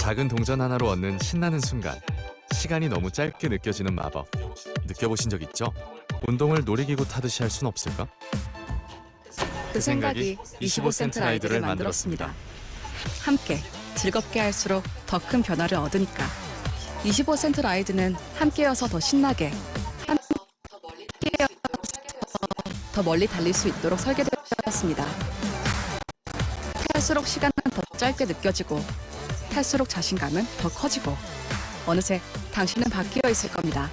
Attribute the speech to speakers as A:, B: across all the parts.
A: 작은 동전 하나로 얻는 신나는 순간, 시간이 너무 짧게 느껴지는 마법. 느껴보신 적 있죠? 운동을 놀이기구 타듯이 할 순 없을까?
B: 그 생각이 25센트 라이드를 만들었습니다. 함께 즐겁게 할수록 더 큰 변화를 얻으니까. 25센트 라이드는 함께여서 더 신나게, 함께여서 더 멀리 달릴 수 있도록 설계되었습니다. 탈수록 시간은 더 짧게 느껴지고 탈수록 자신감은 더 커지고 어느새 당신은 바뀌어 있을 겁니다.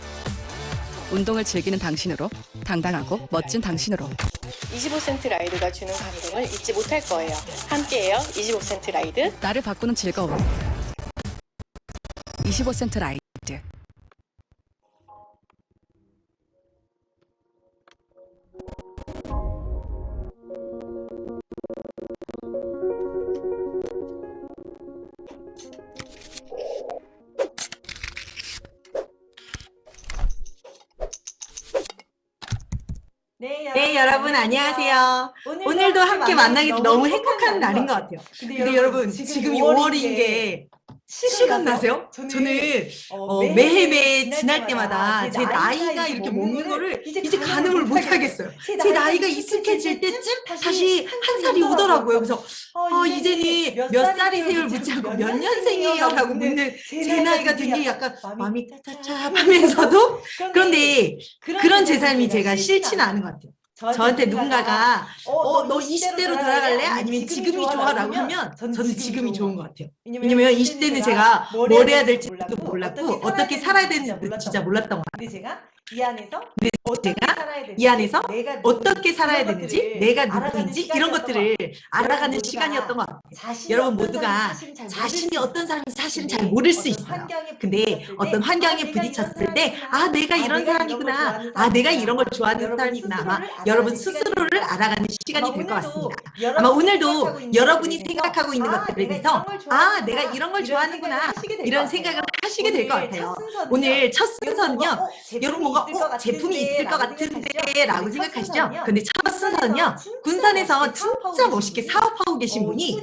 B: 운동을 즐기는 당신으로, 당당하고 멋진 당신으로.
C: 25센트 라이드가 주는 감동을 잊지 못할 거예요. 함께해요. 25센트 라이드.
B: 나를 바꾸는 즐거움. 25센트 라이드.
D: 네, 여러분 안녕하세요. 오늘도 함께 만나게 돼서 너무 행복한 날인 것 같아요. 근데 여러분 지금이 5월인 게 시간 나세요? 저는 매해매해 지날 때마다 제 나이가 이렇게 먹는 거를 이제 가늠을 못 하겠어요. 제 나이가 익숙해질 때쯤 다시 한 살이 오더라고요. 그래서 이제는 몇 살이세요를 묻지 않고 몇 년생이에요? 라고 묻는 제 나이가 되게 약간 마음이 따뜻하면서도 그런데 그런 제 삶이 제가 싫지는 않은 것 같아요. 저한테 누군가가 너 20대로 돌아갈래? 아니면 지금이 좋아? 라고 하면 저는 지금이 좋은 것 같아요. 왜냐면 20대는 제가 뭘 해야 될지도 몰랐고 어떻게 살아야 되는지도 진짜 몰랐던 것 같아요. 근데 제가 이 안에서 어떻게 살아야 되는지, 내가 누구인지 이런 것들을 알아가는 시간이었던 것 같아요. 여러분 모두가 자신이 어떤 사람인지 사실은 잘 모를 수 있어요. 근데 어떤 환경에 부딪혔을 때 내가 이런 사람이구나, 내가 이런 걸 좋아하는 사람이구나, 아마 여러분 스스로를 알아가는 시간이 될 것 같습니다. 아마 오늘도 여러분이 생각하고 있는 것들에 대해서 내가 이런 걸 좋아하는구나, 이런 생각을 하시게 될 것 같아요. 오늘 첫 순서는요, 여러분 뭔가 제품이 있을 것 같은데 라고 생각하시죠? 근데 첫 순서는요, 군산에서 진짜 멋있게 사업하고 계신 분이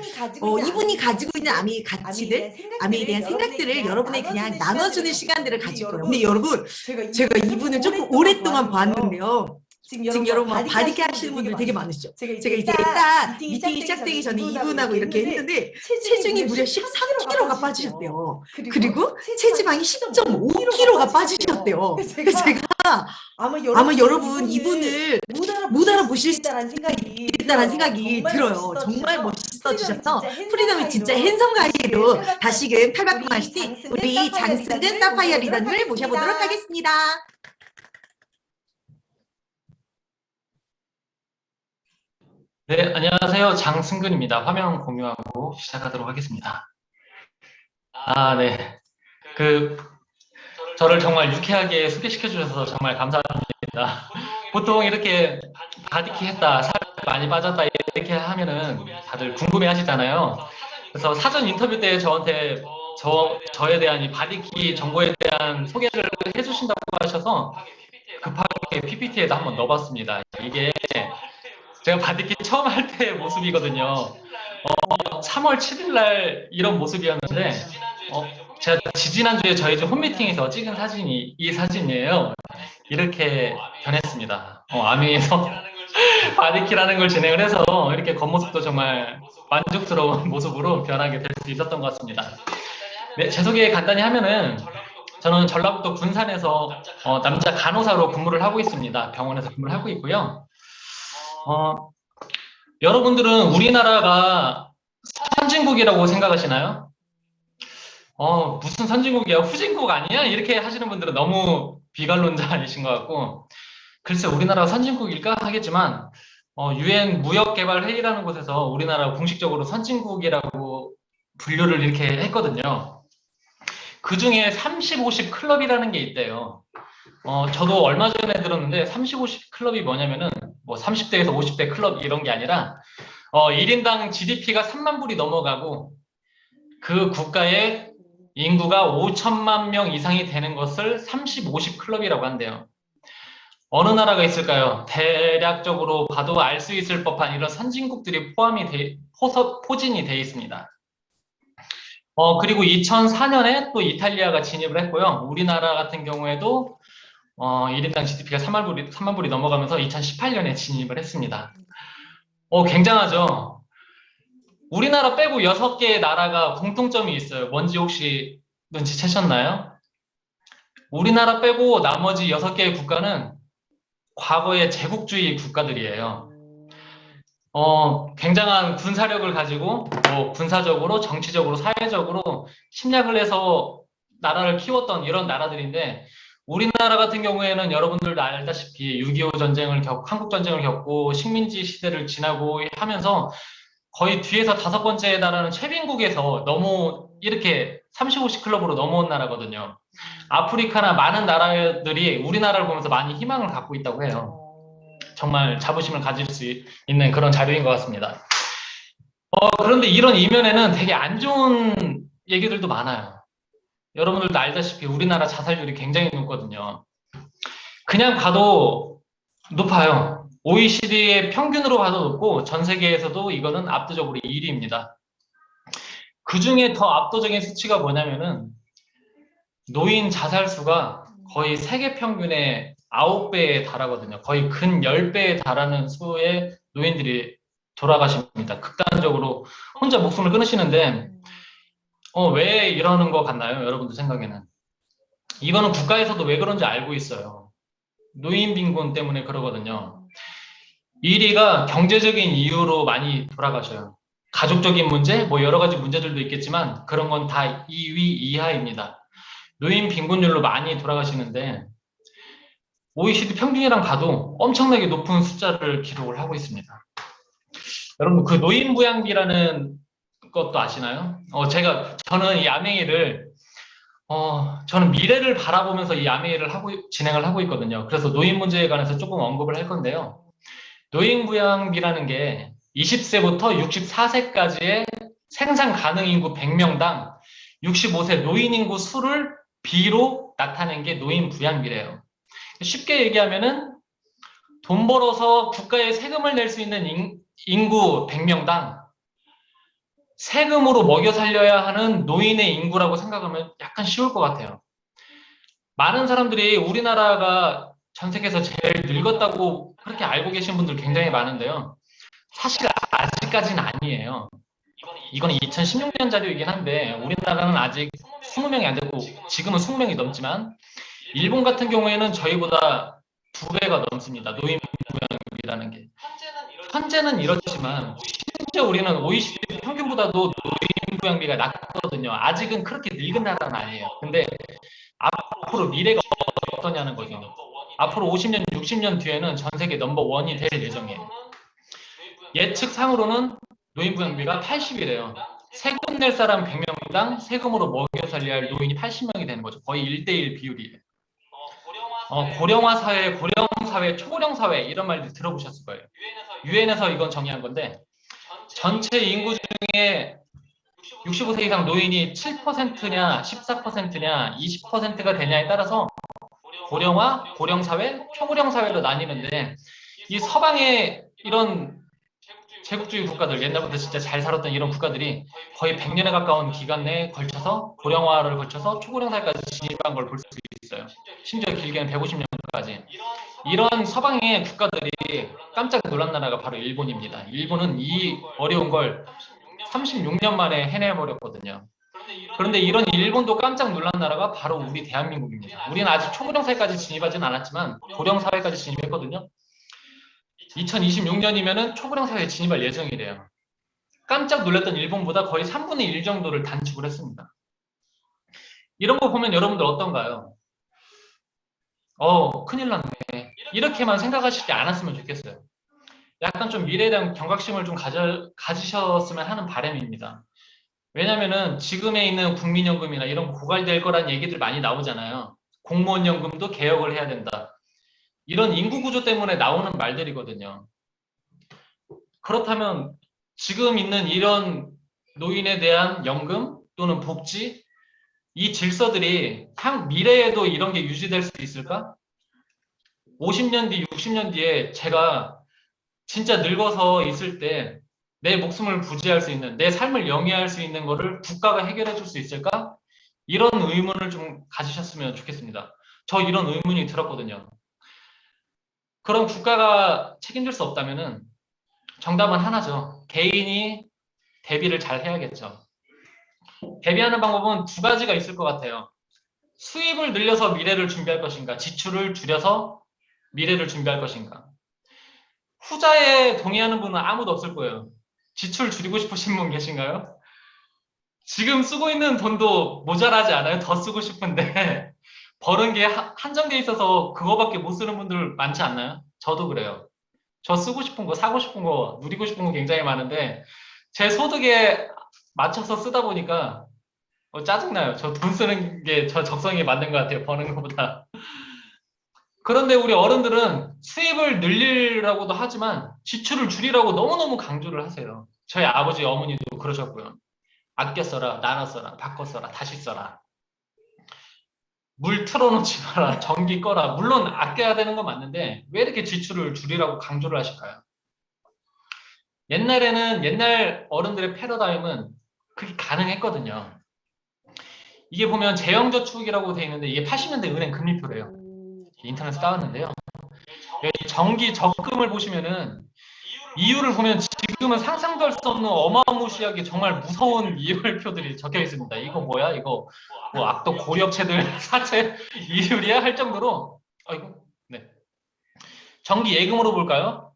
D: 이분이 가지고 있는 아미의 가치들, 아미에 대한 생각들을 여러분에 그냥 나눠주는 시간들을 가질 거예요. 근데 여러분 제가 이분을 조금 오랫동안 봤는데요, 지금 여러분 바디케 하시는 분들 되게 많으시죠? 제가 이제 딱 미팅이 시작되기 전에 이분하고 이렇게 했는데 체중이 무려 13kg가 빠지셨대요. 그리고 체지방이 10.5kg가 빠지셨대요. 그래서 제가 아마 여러분 이분을 못 알아보실 수 있다는 생각이 들어요. 정말 멋있어지셔서 프리덤이 진짜 핸섬 가이드로 다시금 탈바꿈하시니 우리 장승근 사파이어 리더님을 모셔보도록 하겠습니다.
E: 네, 안녕하세요. 장승근입니다. 화면 공유하고 시작하도록 하겠습니다. 네. 저를 정말 유쾌하게 소개시켜 주셔서 정말 감사합니다. 보통 이렇게 바디키 했다, 살 많이 빠졌다 이렇게 하면은 다들 궁금해 하시잖아요. 그래서 사전 인터뷰 때 저한테 저에 대한 이 바디키 정보에 대한 소개를 해주신다고 하셔서 급하게 PPT에도 한번 넣어봤습니다. 이게 제가 바디키 처음 할 때의 모습이거든요. 3월 7일 날 이런 모습이었는데 제가 지지난주에 저희 집 홈미팅에서 찍은 사진이 이 사진이에요. 이렇게 변했습니다. 아미에서 바디키라는 걸 진행을 해서 이렇게 겉모습도 정말 만족스러운 모습으로 변하게 될 수 있었던 것 같습니다. 네, 제 소개 간단히 하면은 저는 전라북도 군산에서 남자 간호사로 근무를 하고 있습니다. 병원에서 근무를 하고 있고요. 여러분들은 우리나라가 선진국이라고 생각하시나요? 무슨 선진국이야? 후진국 아니야? 이렇게 하시는 분들은 너무 비관론자이신 것 같고, 글쎄 우리나라가 선진국일까 하겠지만 유엔 무역개발회의라는 곳에서 우리나라 공식적으로 선진국이라고 분류를 이렇게 했거든요. 그 중에 30, 50 클럽이라는 게 있대요. 저도 얼마 전에 들었는데 30, 50 클럽이 뭐냐면은 뭐 30대에서 50대 클럽 이런 게 아니라 1인당 GDP가 3만 불이 넘어가고 그 국가의 인구가 5천만 명 이상이 되는 것을 30, 50 클럽이라고 한대요. 어느 나라가 있을까요? 대략적으로 봐도 알 수 있을 법한 이런 선진국들이 포진이 돼 있습니다. 그리고 2004년에 또 이탈리아가 진입을 했고요. 우리나라 같은 경우에도 1인당 GDP가 3만 불이 넘어가면서 2018년에 진입을 했습니다. 굉장하죠? 우리나라 빼고 6개의 나라가 공통점이 있어요. 뭔지 혹시 눈치채셨나요? 우리나라 빼고 나머지 6개의 국가는 과거의 제국주의 국가들이에요. 굉장한 군사력을 가지고 뭐 군사적으로, 정치적으로, 사회적으로 침략을 해서 나라를 키웠던 이런 나라들인데 우리나라 같은 경우에는 여러분들도 알다시피 6.25 전쟁을 한국 전쟁을 겪고 식민지 시대를 지나고 하면서 거의 뒤에서 5번째에 달하는 최빈국에서 너무 이렇게 35시 클럽으로 넘어온 나라거든요. 아프리카나 많은 나라들이 우리나라를 보면서 많이 희망을 갖고 있다고 해요. 정말 자부심을 가질 수 있는 그런 자료인 것 같습니다. 그런데 이런 이면에는 되게 안 좋은 얘기들도 많아요. 여러분들도 알다시피 우리나라 자살률이 굉장히 높거든요. 그냥 봐도 높아요. OECD의 평균으로 봐도 높고 전 세계에서도 이거는 압도적으로 1위입니다. 그 중에 더 압도적인 수치가 뭐냐면은 노인 자살 수가 거의 세계 평균의 9배에 달하거든요. 거의 근 10배에 달하는 수의 노인들이 돌아가십니다. 극단적으로 혼자 목숨을 끊으시는데 왜 이러는 것 같나요? 여러분들 생각에는. 이거는 국가에서도 왜 그런지 알고 있어요. 노인 빈곤 때문에 그러거든요. 1위가 경제적인 이유로 많이 돌아가셔요. 가족적인 문제, 뭐 여러 가지 문제들도 있겠지만 그런 건 다 2위 이하입니다. 노인 빈곤율로 많이 돌아가시는데 OECD 평균이랑 봐도 엄청나게 높은 숫자를 기록을 하고 있습니다. 여러분 그 노인 부양비라는 것도 아시나요? 저는 이 야맹이를 저는 미래를 바라보면서 이 야맹이를 진행을 하고 있거든요. 그래서 노인 문제에 관해서 조금 언급을 할 건데요. 노인 부양비라는 게 20세부터 64세까지의 생산 가능 인구 100명당 65세 노인 인구 수를 비로 나타낸 게 노인 부양비래요. 쉽게 얘기하면은 돈 벌어서 국가에 세금을 낼 수 있는 인구 100명당 세금으로 먹여 살려야 하는 노인의 인구라고 생각하면 약간 쉬울 것 같아요. 많은 사람들이 우리나라가 전 세계에서 제일 늙었다고 그렇게 알고 계신 분들 굉장히 많은데요. 사실 아직까지는 아니에요. 이건 2016년 자료이긴 한데 우리나라는 아직 20명이 안 됐고 지금은 20명이 넘지만 일본 같은 경우에는 저희보다 2배가 넘습니다. 노인 부양비라는 게. 현재는 이렇지만 심지어 우리는 OECD 평균보다도 노인 부양비가 낮거든요. 아직은 그렇게 늙은 나라는 아니에요. 근데 앞으로 미래가 어떠냐는 거죠. 앞으로 50년, 60년 뒤에는 전 세계 넘버원이 될 예정이에요. 예측상으로는 노인 부양비가 80이래요. 세금 낼 사람 100명당 세금으로 먹여 살려야 할 노인이 80명이 되는 거죠. 거의 1대1 비율이에요. 고령화 사회, 고령 사회, 초고령 사회 이런 말들 들어보셨을 거예요. 유엔에서 이건 정의한 건데 전체 인구 중에 65세 이상 노인이 7%냐 14%냐 20%가 되냐에 따라서 고령화, 고령 사회, 초고령 사회로 나뉘는데 이 서방의 이런 제국주의 국가들, 옛날부터 진짜 잘 살았던 이런 국가들이 거의 100년에 가까운 기간 내에 걸쳐서 고령화를 거쳐서 초고령 사회까지 진입한 걸 볼 수 있어요. 심지어 길게는 150년까지. 이런 서방의 국가들이 깜짝 놀란 나라가 바로 일본입니다. 일본은 이 어려운 걸 36년 만에 해내버렸거든요. 그런데 이런 일본도 깜짝 놀란 나라가 바로 우리 대한민국입니다. 우리는 아직 초고령 사회까지 진입하진 않았지만 고령 사회까지 진입했거든요. 2026년이면은 초고령 사회에 진입할 예정이래요. 깜짝 놀랐던 일본보다 거의 3분의 1 정도를 단축을 했습니다. 이런 거 보면 여러분들 어떤가요? 큰일 났네. 이렇게만 생각하시지 않았으면 좋겠어요. 약간 좀 미래에 대한 경각심을 좀 가지셨으면 하는 바람입니다. 왜냐면은 지금에 있는 국민연금이나 이런 고갈될 거란 얘기들 많이 나오잖아요. 공무원연금도 개혁을 해야 된다. 이런 인구 구조 때문에 나오는 말들이거든요. 그렇다면 지금 있는 이런 노인에 대한 연금 또는 복지 이 질서들이 미래에도 이런 게 유지될 수 있을까? 50년 뒤, 60년 뒤에 제가 진짜 늙어서 있을 때 내 목숨을 부지할 수 있는, 내 삶을 영위할 수 있는 거를 국가가 해결해 줄 수 있을까? 이런 의문을 좀 가지셨으면 좋겠습니다. 저 이런 의문이 들었거든요. 그럼 국가가 책임질 수 없다면은 정답은 하나죠. 개인이 대비를 잘 해야겠죠. 대비하는 방법은 두 가지가 있을 것 같아요. 수입을 늘려서 미래를 준비할 것인가, 지출을 줄여서 미래를 준비할 것인가. 후자에 동의하는 분은 아무도 없을 거예요. 지출 줄이고 싶으신 분 계신가요? 지금 쓰고 있는 돈도 모자라지 않아요? 더 쓰고 싶은데 버는 게 한정돼 있어서 그거밖에 못 쓰는 분들 많지 않나요? 저도 그래요. 저 쓰고 싶은 거, 사고 싶은 거, 누리고 싶은 거 굉장히 많은데 제 소득에 맞춰서 쓰다 보니까 짜증나요. 저 돈 쓰는 게 저 적성에 맞는 것 같아요. 버는 것보다. 그런데 우리 어른들은 수입을 늘리라고도 하지만 지출을 줄이라고 너무너무 강조를 하세요. 저희 아버지, 어머니도 그러셨고요. 아껴 써라, 나눠 써라, 바꿔 써라, 다시 써라. 물 틀어놓지 마라, 전기 꺼라. 물론 아껴야 되는 건 맞는데 왜 이렇게 지출을 줄이라고 강조를 하실까요? 옛날에는 옛날 어른들의 패러다임은 그게 가능했거든요. 이게 보면 재형저축이라고 돼 있는데 이게 80년대 은행 금리표래요. 인터넷에 따왔는데요. 여기 정기 적금을 보시면은 이율을 보면 지금은 상상도 할 수 없는 어마무시하게 정말 무서운 이율표들이 적혀 있습니다. 이거 뭐야? 이거 뭐 악덕 고리업체들 사채 이율이야? 할 정도로 네. 정기 예금으로 볼까요?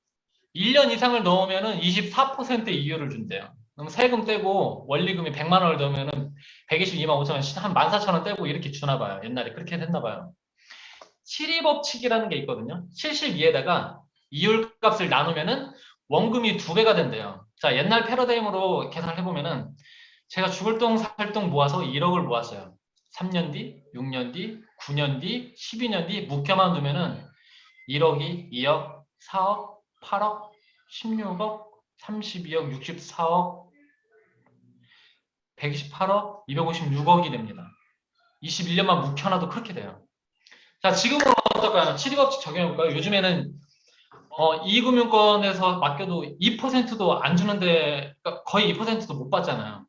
E: 1년 이상을 넣으면은 24% 이율을 준대요. 그럼 세금 떼고 원리금이 100만 원을 넣으면은 122만 5천 원, 한 14,000원 떼고 이렇게 주나 봐요. 옛날에 그렇게 됐나 봐요. 72법칙이라는 게 있거든요. 72에다가 이율값을 나누면은 원금이 2배가 된대요. 자, 옛날 패러다임으로 계산을 해보면은 제가 죽을 똥 살 똥 모아서 1억을 모았어요. 3년 뒤, 6년 뒤, 9년 뒤, 12년 뒤 묵혀만 두면은 1억이 2억, 4억, 8억, 16억, 32억, 64억, 128억, 256억이 됩니다. 21년만 묵혀놔도 그렇게 돼요. 자, 지금은 어떨까요? 72법칙 적용해볼까요? 요즘에는 이금융권에서 맡겨도 2%도 안 주는데 거의 2%도 못 받잖아요.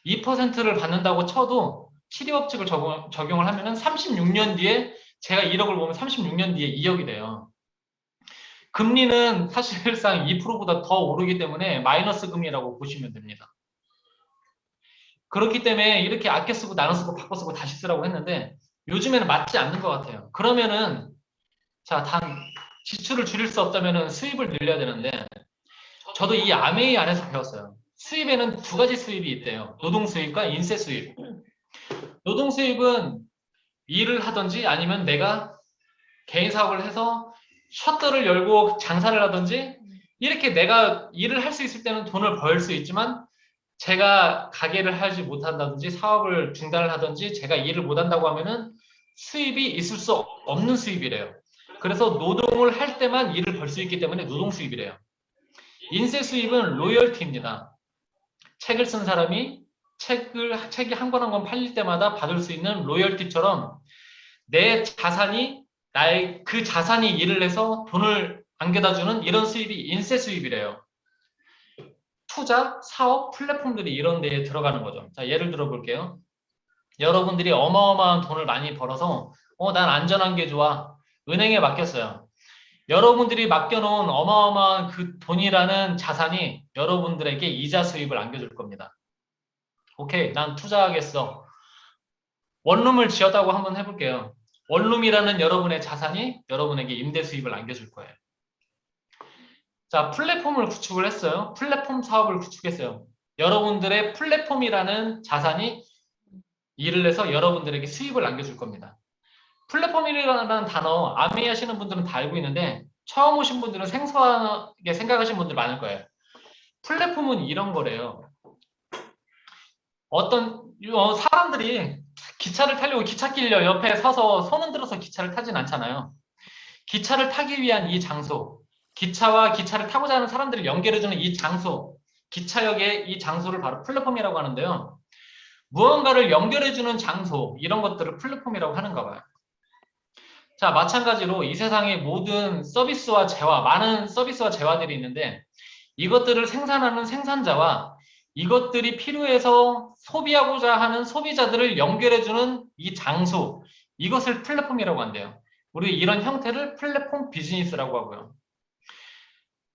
E: 2%를 받는다고 쳐도 72법칙을 적용을 하면은 36년 뒤에 제가 1억을 보면 36년 뒤에 2억이 돼요. 금리는 사실상 2%보다 더 오르기 때문에 마이너스 금리라고 보시면 됩니다. 그렇기 때문에 이렇게 아껴 쓰고 나눠 쓰고 바꿔 쓰고 다시 쓰라고 했는데 요즘에는 맞지 않는 것 같아요. 그러면은 자, 단 지출을 줄일 수 없다면은 수입을 늘려야 되는데 저도 이 아메이 안에서 배웠어요. 수입에는 두 가지 수입이 있대요. 노동 수입과 인세 수입. 노동 수입은 일을 하든지 아니면 내가 개인 사업을 해서 셔터를 열고 장사를 하든지 이렇게 내가 일을 할 수 있을 때는 돈을 벌 수 있지만 제가 가게를 하지 못한다든지 사업을 중단을 하든지 제가 일을 못한다고 하면은 수입이 있을 수 없는 수입이래요. 그래서 노동을 할 때만 일을 벌 수 있기 때문에 노동 수입이래요. 인세 수입은 로열티입니다. 책을 쓴 사람이 책이 한 권 한 권 팔릴 때마다 받을 수 있는 로열티처럼 내 자산이 그 자산이 일을 해서 돈을 안겨다주는 이런 수입이 인세 수입이래요. 투자, 사업, 플랫폼들이 이런 데에 들어가는 거죠. 자, 예를 들어 볼게요. 여러분들이 어마어마한 돈을 많이 벌어서 난 안전한 게 좋아. 은행에 맡겼어요. 여러분들이 맡겨놓은 어마어마한 그 돈이라는 자산이 여러분들에게 이자 수입을 안겨줄 겁니다. 오케이, 난 투자하겠어. 원룸을 지었다고 한번 해볼게요. 원룸이라는 여러분의 자산이 여러분에게 임대 수입을 안겨줄 거예요. 자, 플랫폼을 구축을 했어요. 플랫폼 사업을 구축했어요. 여러분들의 플랫폼이라는 자산이 일을 해서 여러분들에게 수입을 안겨줄 겁니다. 플랫폼이라는 단어 아메이 하시는 분들은 다 알고 있는데 처음 오신 분들은 생소하게 생각하시는 분들 많을 거예요. 플랫폼은 이런 거래요. 어떤 사람들이 기차를 타려고 기찻길 옆에 서서 손 흔들어서 기차를 타진 않잖아요. 기차를 타기 위한 이 장소, 기차와 기차를 타고자 하는 사람들을 연결해주는 이 장소, 기차역의 이 장소를 바로 플랫폼이라고 하는데요. 무언가를 연결해주는 장소, 이런 것들을 플랫폼이라고 하는가 봐요. 자, 마찬가지로 이 세상의 모든 서비스와 재화, 많은 서비스와 재화들이 있는데 이것들을 생산하는 생산자와 이것들이 필요해서 소비하고자 하는 소비자들을 연결해주는 이 장소, 이것을 플랫폼이라고 한대요. 우리 이런 형태를 플랫폼 비즈니스라고 하고요.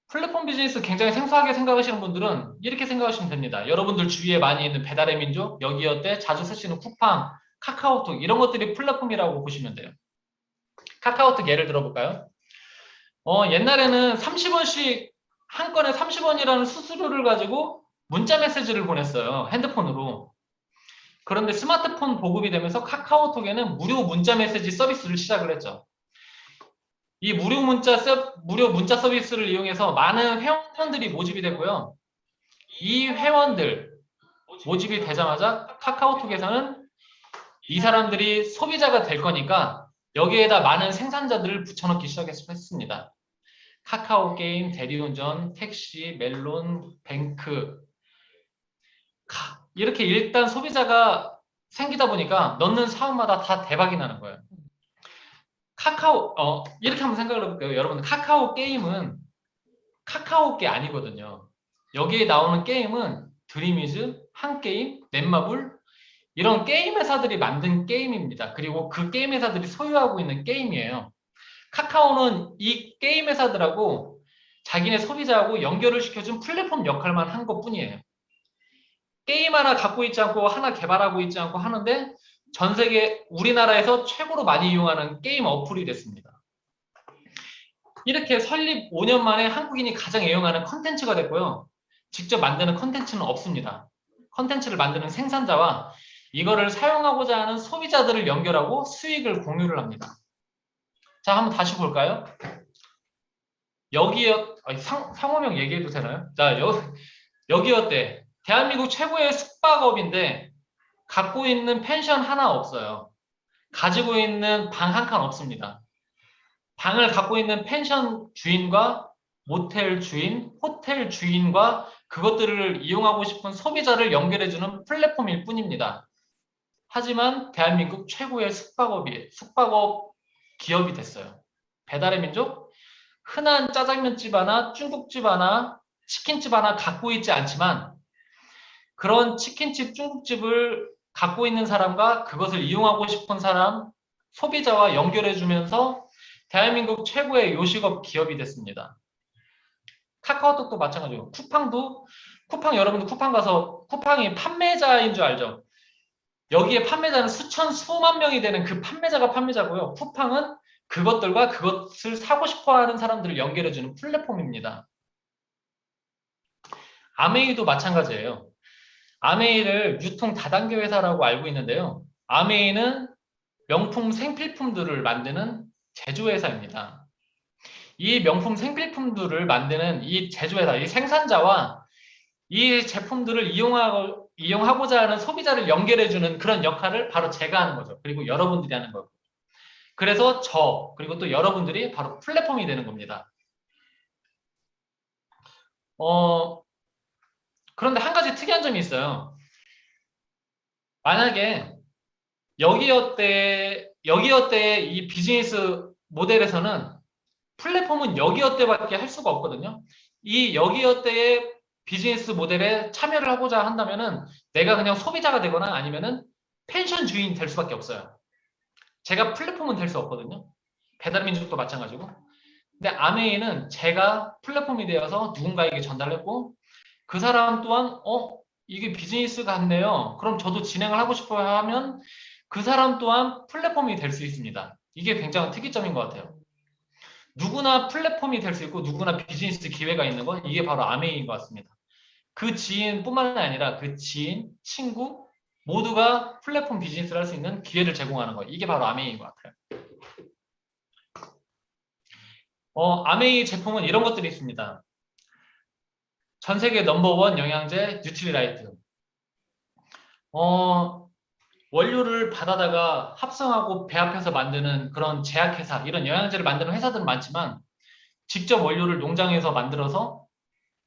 E: 플랫폼 비즈니스 굉장히 생소하게 생각하시는 분들은 이렇게 생각하시면 됩니다. 여러분들 주위에 많이 있는 배달의 민족, 여기어때 자주 쓰시는 쿠팡, 카카오톡 이런 것들이 플랫폼이라고 보시면 돼요. 카카오톡 예를 들어볼까요? 옛날에는 30원씩 한 건에 30원이라는 수수료를 가지고 문자 메시지를 보냈어요. 핸드폰으로. 그런데 스마트폰 보급이 되면서 카카오톡에는 무료 문자 메시지 서비스를 시작을 했죠. 이 무료 문자 서비스를 이용해서 많은 회원들이 모집이 됐고요. 이 회원들 모집이 되자마자 카카오톡에서는 이 사람들이 소비자가 될 거니까 여기에다 많은 생산자들을 붙여넣기 시작했습니다. 카카오 게임, 대리운전, 택시, 멜론, 뱅크 이렇게 일단 소비자가 생기다 보니까 넣는 사업마다 다 대박이 나는 거예요. 이렇게 한번 생각을 해볼게요. 여러분, 카카오 게임은 카카오 게 아니거든요. 여기에 나오는 게임은 드림이즈, 한게임, 넷마블 이런 게임 회사들이 만든 게임입니다. 그리고 그 게임 회사들이 소유하고 있는 게임이에요. 카카오는 이 게임 회사들하고 자기네 소비자하고 연결을 시켜준 플랫폼 역할만 한 것뿐이에요. 게임 하나 갖고 있지 않고 하나 개발하고 있지 않고 하는데 전 세계 우리나라에서 최고로 많이 이용하는 게임 어플이 됐습니다. 이렇게 설립 5년 만에 한국인이 가장 애용하는 컨텐츠가 됐고요. 직접 만드는 컨텐츠는 없습니다. 컨텐츠를 만드는 생산자와 이거를 사용하고자 하는 소비자들을 연결하고 수익을 공유를 합니다. 자, 한번 다시 볼까요? 상호명 얘기해도 되나요? 자, 여기어때 대한민국 최고의 숙박업인데 갖고 있는 펜션 하나 없어요. 가지고 있는 방 한 칸 없습니다. 방을 갖고 있는 펜션 주인과 모텔 주인, 호텔 주인과 그것들을 이용하고 싶은 소비자를 연결해주는 플랫폼일 뿐입니다. 하지만 대한민국 최고의 숙박업 기업이 됐어요. 배달의 민족? 흔한 짜장면집 하나, 중국집 하나, 치킨집 하나 갖고 있지 않지만 그런 치킨집, 중국집을 갖고 있는 사람과 그것을 이용하고 싶은 사람, 소비자와 연결해주면서 대한민국 최고의 요식업 기업이 됐습니다. 카카오톡도 마찬가지고 쿠팡 여러분들 쿠팡 가서 쿠팡이 판매자인 줄 알죠? 여기에 판매자는 수만 명이 되는 그 판매자가 판매자고요. 쿠팡은 그것들과 그것을 사고 싶어하는 사람들을 연결해주는 플랫폼입니다. 아메이도 마찬가지예요. 아메이를 유통 다단계 회사라고 알고 있는데요. 아메이는 명품 생필품들을 만드는 제조회사입니다. 이 명품 생필품들을 만드는 이 제조회사, 이 생산자와 이 제품들을 이용하고자 하는 소비자를 연결해주는 그런 역할을 바로 제가 하는 거죠. 그리고 여러분들이 하는 거고. 그래서 그리고 또 여러분들이 바로 플랫폼이 되는 겁니다. 그런데 한 가지 특이한 점이 있어요. 만약에 여기어때의 이 비즈니스 모델에서는 플랫폼은 여기어때밖에 할 수가 없거든요. 이 여기어때의 비즈니스 모델에 참여를 하고자 한다면은 내가 그냥 소비자가 되거나 아니면은 펜션 주인 될 수밖에 없어요. 제가 플랫폼은 될 수 없거든요. 배달민족도 마찬가지고. 근데 아메이는 제가 플랫폼이 되어서 누군가에게 전달했고 그 사람 또한 이게 비즈니스 같네요. 그럼 저도 진행을 하고 싶어요 하면 그 사람 또한 플랫폼이 될 수 있습니다. 이게 굉장한 특이점인 것 같아요. 누구나 플랫폼이 될 수 있고 누구나 비즈니스 기회가 있는 건 이게 바로 아메이인 것 같습니다. 그 지인뿐만 아니라 그 지인, 친구 모두가 플랫폼 비즈니스를 할 수 있는 기회를 제공하는 거. 이게 바로 아메이인 것 같아요. 아메이 제품은 이런 것들이 있습니다. 전 세계 넘버원 영양제 뉴트리라이트. 원료를 받아다가 합성하고 배합해서 만드는 그런 제약회사, 이런 영양제를 만드는 회사들은 많지만 직접 원료를 농장에서 만들어서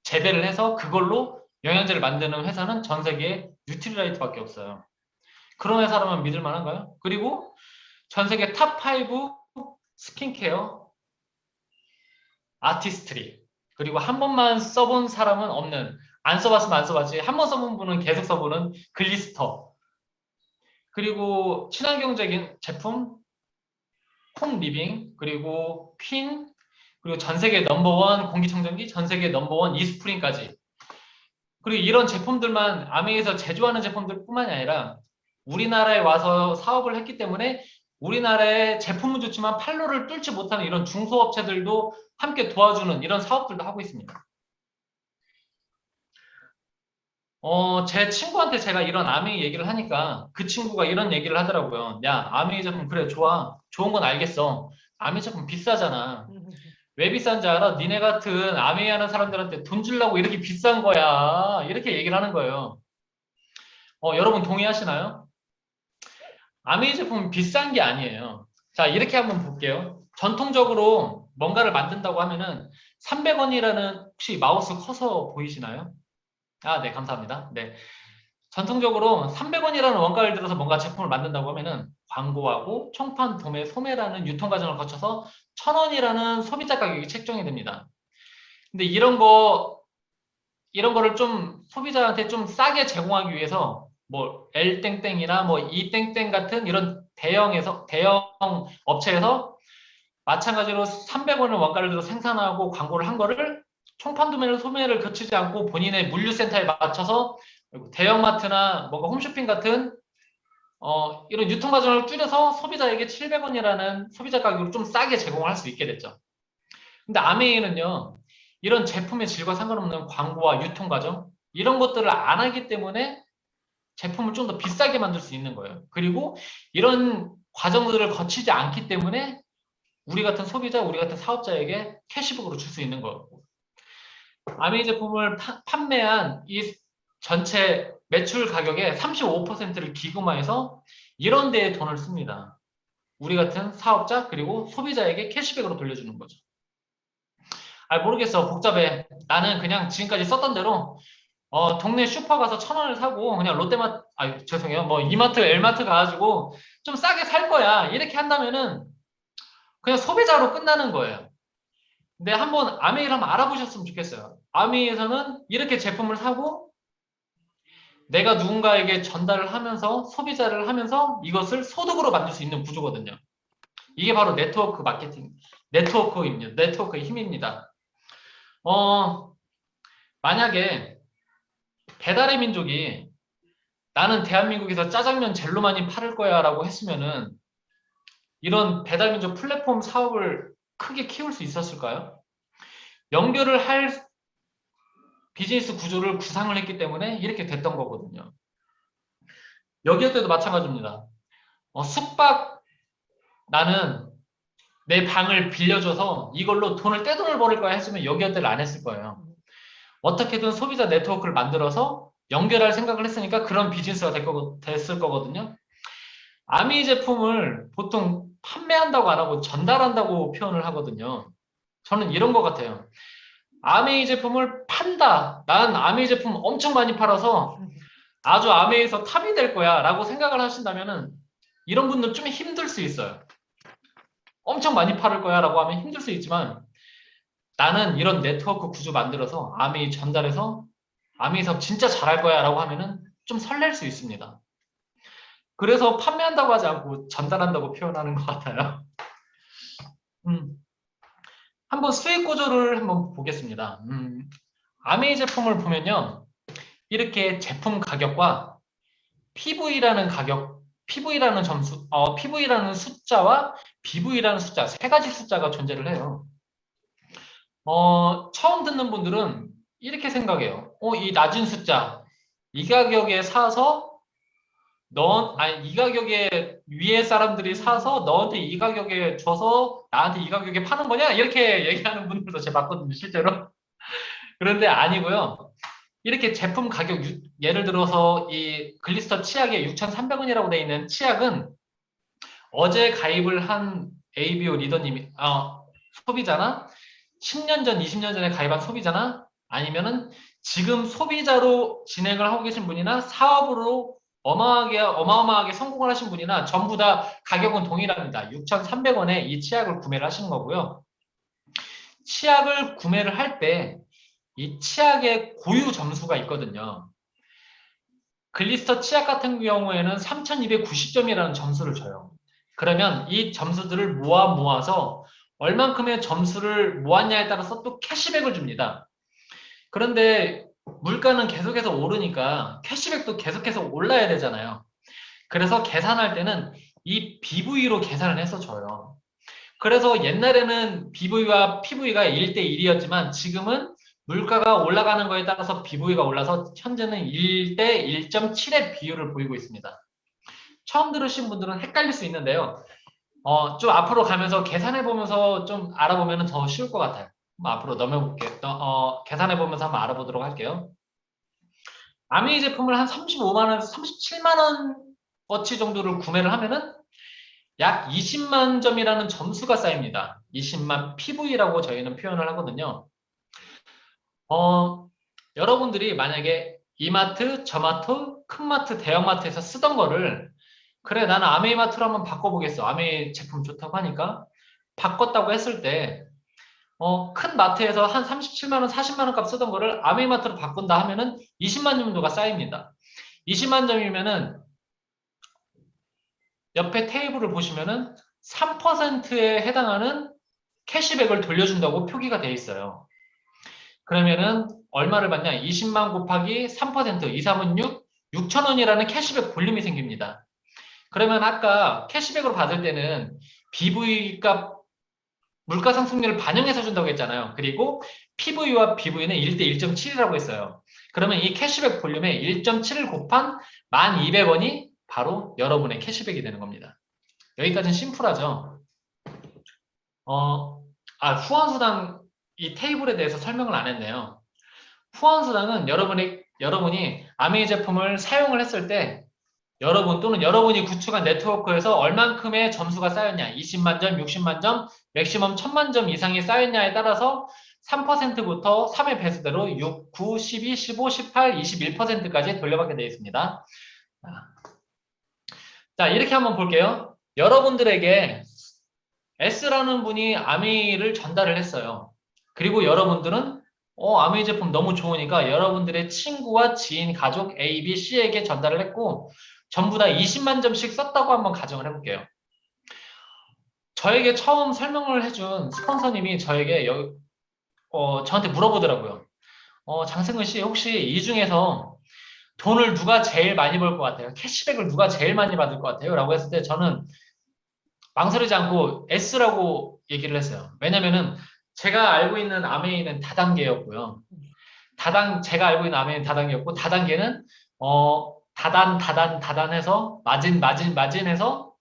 E: 재배를 해서 그걸로 영양제를 만드는 회사는 전 세계에 뉴트리라이트밖에 없어요. 그런 회사라면 믿을 만한가요? 그리고 전 세계 탑5 스킨케어 아티스트리. 그리고 한 번만 써본 사람은 없는, 안 써봤으면 안 써봤지, 한 번 써본 분은 계속 써보는 글리스터. 그리고 친환경적인 제품 홈리빙, 그리고 퀸, 그리고 전 세계 넘버원 공기청정기, 전 세계 넘버원 이스프링까지. 그리고 이런 제품들만 아메이에서 제조하는 제품들 뿐만이 아니라 우리나라에 와서 사업을 했기 때문에 우리나라의 제품은 좋지만 판로를 뚫지 못하는 이런 중소업체들도 함께 도와주는 이런 사업들도 하고 있습니다. 제 친구한테 제가 이런 아메이 얘기를 하니까 그 친구가 이런 얘기를 하더라고요. 야, 아메이 제품 그래 좋아. 좋은 건 알겠어. 아메이 제품 비싸잖아. 왜 비싼지 알아? 니네 같은 아메이 하는 사람들한테 돈 주려고 이렇게 비싼 거야. 이렇게 얘기를 하는 거예요. 여러분 동의하시나요? 아메이 제품은 비싼 게 아니에요. 자, 이렇게 한번 볼게요. 전통적으로 뭔가를 만든다고 하면은 300원이라는 혹시 마우스 커서 보이시나요? 아, 네, 감사합니다. 네. 전통적으로 300원이라는 원가를 들어서 뭔가 제품을 만든다고 하면은 광고하고 총판, 도매, 소매라는 유통 과정을 거쳐서 1,000원이라는 소비자 가격이 책정이 됩니다. 근데 이런 거를 좀 소비자한테 좀 싸게 제공하기 위해서 뭐 L땡땡이나 뭐 E땡땡 같은 이런 대형 업체에서 마찬가지로 300원을 원가를 들어 생산하고 광고를 한 거를 총판 도매를 소매를 거치지 않고 본인의 물류센터에 맞춰서 대형마트나 뭔가 홈쇼핑 같은 이런 유통 과정을 줄여서 소비자에게 700원이라는 소비자 가격으로 좀 싸게 제공을 할 수 있게 됐죠. 근데 아메이는요, 이런 제품의 질과 상관없는 광고와 유통 과정 이런 것들을 안 하기 때문에 제품을 좀 더 비싸게 만들 수 있는 거예요. 그리고 이런 과정들을 거치지 않기 때문에 우리 같은 소비자, 우리 같은 사업자에게 캐시백으로 줄 수 있는 거고. 아메이 제품을 판매한 이 전체 매출 가격의 35%를 기금화해서 이런 데에 돈을 씁니다. 우리 같은 사업자 그리고 소비자에게 캐시백으로 돌려주는 거죠. 모르겠어. 복잡해. 나는 그냥 지금까지 썼던 대로 동네 슈퍼 가서 1,000원을 사고 그냥 롯데마트, 죄송해요. 뭐 이마트, 엘마트 가가지고 좀 싸게 살 거야. 이렇게 한다면은 그냥 소비자로 끝나는 거예요. 근데 한번 아메이를 한번 알아보셨으면 좋겠어요. 아메이에서는 이렇게 제품을 사고 내가 누군가에게 전달을 하면서 소비자를 하면서 이것을 소득으로 만들 수 있는 구조거든요. 이게 바로 네트워크 마케팅, 네트워크입니다. 네트워크의 힘입니다. 만약에 배달의 민족이 나는 대한민국에서 짜장면 젤로 많이 팔을 거야 라고 했으면은 이런 배달민족 플랫폼 사업을 크게 키울 수 있었을까요? 연결을 할 비즈니스 구조를 구상을 했기 때문에 이렇게 됐던 거거든요. 여기에도 마찬가지입니다. 숙박, 나는 내 방을 빌려줘서 이걸로 떼돈을 벌을 거야 했으면 여기에도 안 했을 거예요. 어떻게든 소비자 네트워크를 만들어서 연결할 생각을 했으니까 그런 비즈니스가 됐을 거거든요. 아미 제품을 보통 판매한다고 안 하고 전달한다고 표현을 하거든요. 저는 이런 것 같아요. 아메이 제품을 판다. 난 아메이 제품 엄청 많이 팔아서 아주 아메이에서 탑이 될 거야 라고 생각을 하신다면은 이런 분들 좀 힘들 수 있어요. 엄청 많이 팔을 거야 라고 하면 힘들 수 있지만 나는 이런 네트워크 구조 만들어서 아메이 전달해서 아메이 사업 진짜 잘할 거야 라고 하면은 좀 설렐 수 있습니다. 그래서 판매한다고 하지 않고 전달한다고 표현하는 것 같아요. 한번 수익 구조를 한번 보겠습니다. 아메이 제품을 보면요. 이렇게 제품 가격과 PV라는 가격, PV라는 점수, PV라는 숫자와 BV라는 숫자, 세 가지 숫자가 존재를 해요. 처음 듣는 분들은 이렇게 생각해요. 이 낮은 숫자, 이 가격에 사서 이 가격에 위에 사람들이 사서 너한테 이 가격에 줘서 나한테 이 가격에 파는 거냐? 이렇게 얘기하는 분들도 제가 봤거든요, 실제로. 그런데 아니고요. 이렇게 제품 가격, 예를 들어서 이 글리스터 치약에 6,300원이라고 되어 있는 치약은 어제 가입을 한 ABO 리더님이, 소비자나 10년 전, 20년 전에 가입한 소비자나 아니면은 지금 소비자로 진행을 하고 계신 분이나 사업으로 어마어마하게 성공을 하신 분이나 전부 다 가격은 동일합니다. 6,300원에 이 치약을 구매를 하시는 거고요. 치약을 구매를 할 때 이 치약의 고유 점수가 있거든요. 글리스터 치약 같은 경우에는 3290점이라는 점수를 줘요. 그러면 이 점수들을 모아서 얼만큼의 점수를 모았냐에 따라서 또 캐시백을 줍니다. 그런데 물가는 계속해서 오르니까 캐시백도 계속해서 올라야 되잖아요. 그래서 계산할 때는 이 BV로 계산을 해서 줘요. 그래서 옛날에는 BV와 PV가 1대1이었지만 지금은 물가가 올라가는 거에 따라서 BV가 올라서 현재는 1대 1.7의 비율을 보이고 있습니다. 처음 들으신 분들은 헷갈릴 수 있는데요. 좀 앞으로 가면서 계산해 보면서 좀 알아보면 더 쉬울 것 같아요. 앞으로 넘어볼게요. 계산해 보면서 한번 알아보도록 할게요. 아메이 제품을 한 35만 원에서 37만 원어치 정도를 구매를 하면은 약 20만 점이라는 점수가 쌓입니다. 20만 PV라고 저희는 표현을 하거든요. 여러분들이 만약에 이마트, 저마트, 큰마트, 대형마트에서 쓰던 거를 그래 나는 아메이마트로 한번 바꿔보겠어. 아메이 제품 좋다고 하니까 바꿨다고 했을 때 큰 마트에서 한 37만 원, 40만 원 값 쓰던 거를 아메이마트로 바꾼다 하면은 20만 점 정도가 쌓입니다. 20만 점이면은 옆에 테이블을 보시면은 3%에 해당하는 캐시백을 돌려준다고 표기가 되어 있어요. 그러면은 얼마를 받냐? 20만 곱하기 3%, 2, 3은 6, 6천 원이라는 캐시백 볼륨이 생깁니다. 그러면 아까 캐시백으로 받을 때는 BV 값 물가 상승률을 반영해서 준다고 했잖아요. 그리고 PV와 BV는 1대 1.7이라고 했어요. 그러면 이 캐시백 볼륨에 1.7을 곱한 1,200원이 바로 여러분의 캐시백이 되는 겁니다. 여기까지는 심플하죠. 후원수당 이 테이블에 대해서 설명을 안 했네요. 후원수당은 여러분이 아메이 제품을 사용을 했을 때 여러분 또는 여러분이 구축한 네트워크에서 얼만큼의 점수가 쌓였냐 20만 점, 60만 점, 맥시멈 1000만 점 이상이 쌓였냐에 따라서 3%부터 3의 배수대로 6, 9, 12, 15, 18, 21%까지 돌려받게 되어 있습니다. 자, 이렇게 한번 볼게요. 여러분들에게 S라는 분이 아메이를 전달을 했어요. 그리고 여러분들은 아메이 제품 너무 좋으니까 여러분들의 친구와 지인, 가족 A, B, C에게 전달을 했고 전부 다 20만 점씩 썼다고 한번 가정을 해볼게요. 저에게 처음 설명을 해준 스폰서님이 저한테 물어보더라고요. 장승근 씨 혹시 이 중에서 돈을 누가 제일 많이 벌 것 같아요? 캐시백을 누가 제일 많이 받을 것 같아요? 라고 했을 때 저는 망설이지 않고 S라고 얘기를 했어요. 왜냐면은 제가 알고 있는 아메이는 다단계였고요. 제가 알고 있는 아메이는 다단계였고 다단계는 다단해서 마진해서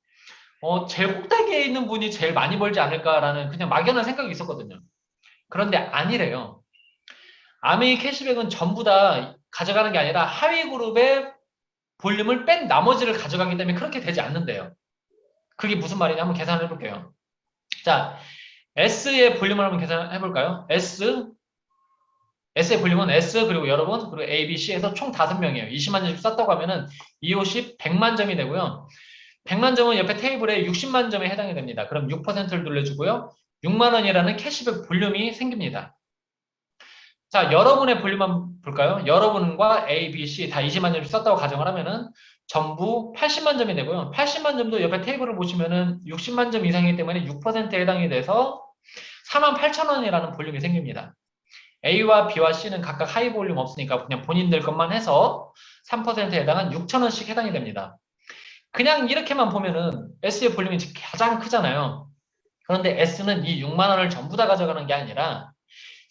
E: 제일 꼭대기에 있는 분이 제일 많이 벌지 않을까라는 그냥 막연한 생각이 있었거든요. 그런데 아니래요. 아메이 캐시백은 전부 다 가져가는 게 아니라 하위 그룹의 볼륨을 뺀 나머지를 가져가기 때문에 그렇게 되지 않는데요. 그게 무슨 말이냐 한번 계산을 해볼게요. 자, S의 볼륨을 한번 계산해 볼까요? S의 볼륨은 S 그리고 여러분 그리고 A, B, C에서 총 5명이에요. 20만 점씩 썼다고 하면은 2, 50, 100만 점이 되고요. 100만 점은 옆에 테이블에 60만 점에 해당이 됩니다. 그럼 6%를 돌려주고요. 6만 원이라는 캐시백 볼륨이 생깁니다. 자, 여러분의 볼륨 한번 볼까요? 여러분과 A, B, C 다 20만 점씩 썼다고 가정을 하면은 전부 80만 점이 되고요. 80만 점도 옆에 테이블을 보시면은 60만 점 이상이기 때문에 6%에 해당이 돼서 48,000원이라는 볼륨이 생깁니다. A와 B와 C는 각각 하이 볼륨 없으니까 그냥 본인들 것만 해서 3%에 해당한 6,000원씩 해당이 됩니다. 그냥 이렇게만 보면은 S의 볼륨이 가장 크잖아요. 그런데 S는 이 6만 원을 전부 다 가져가는 게 아니라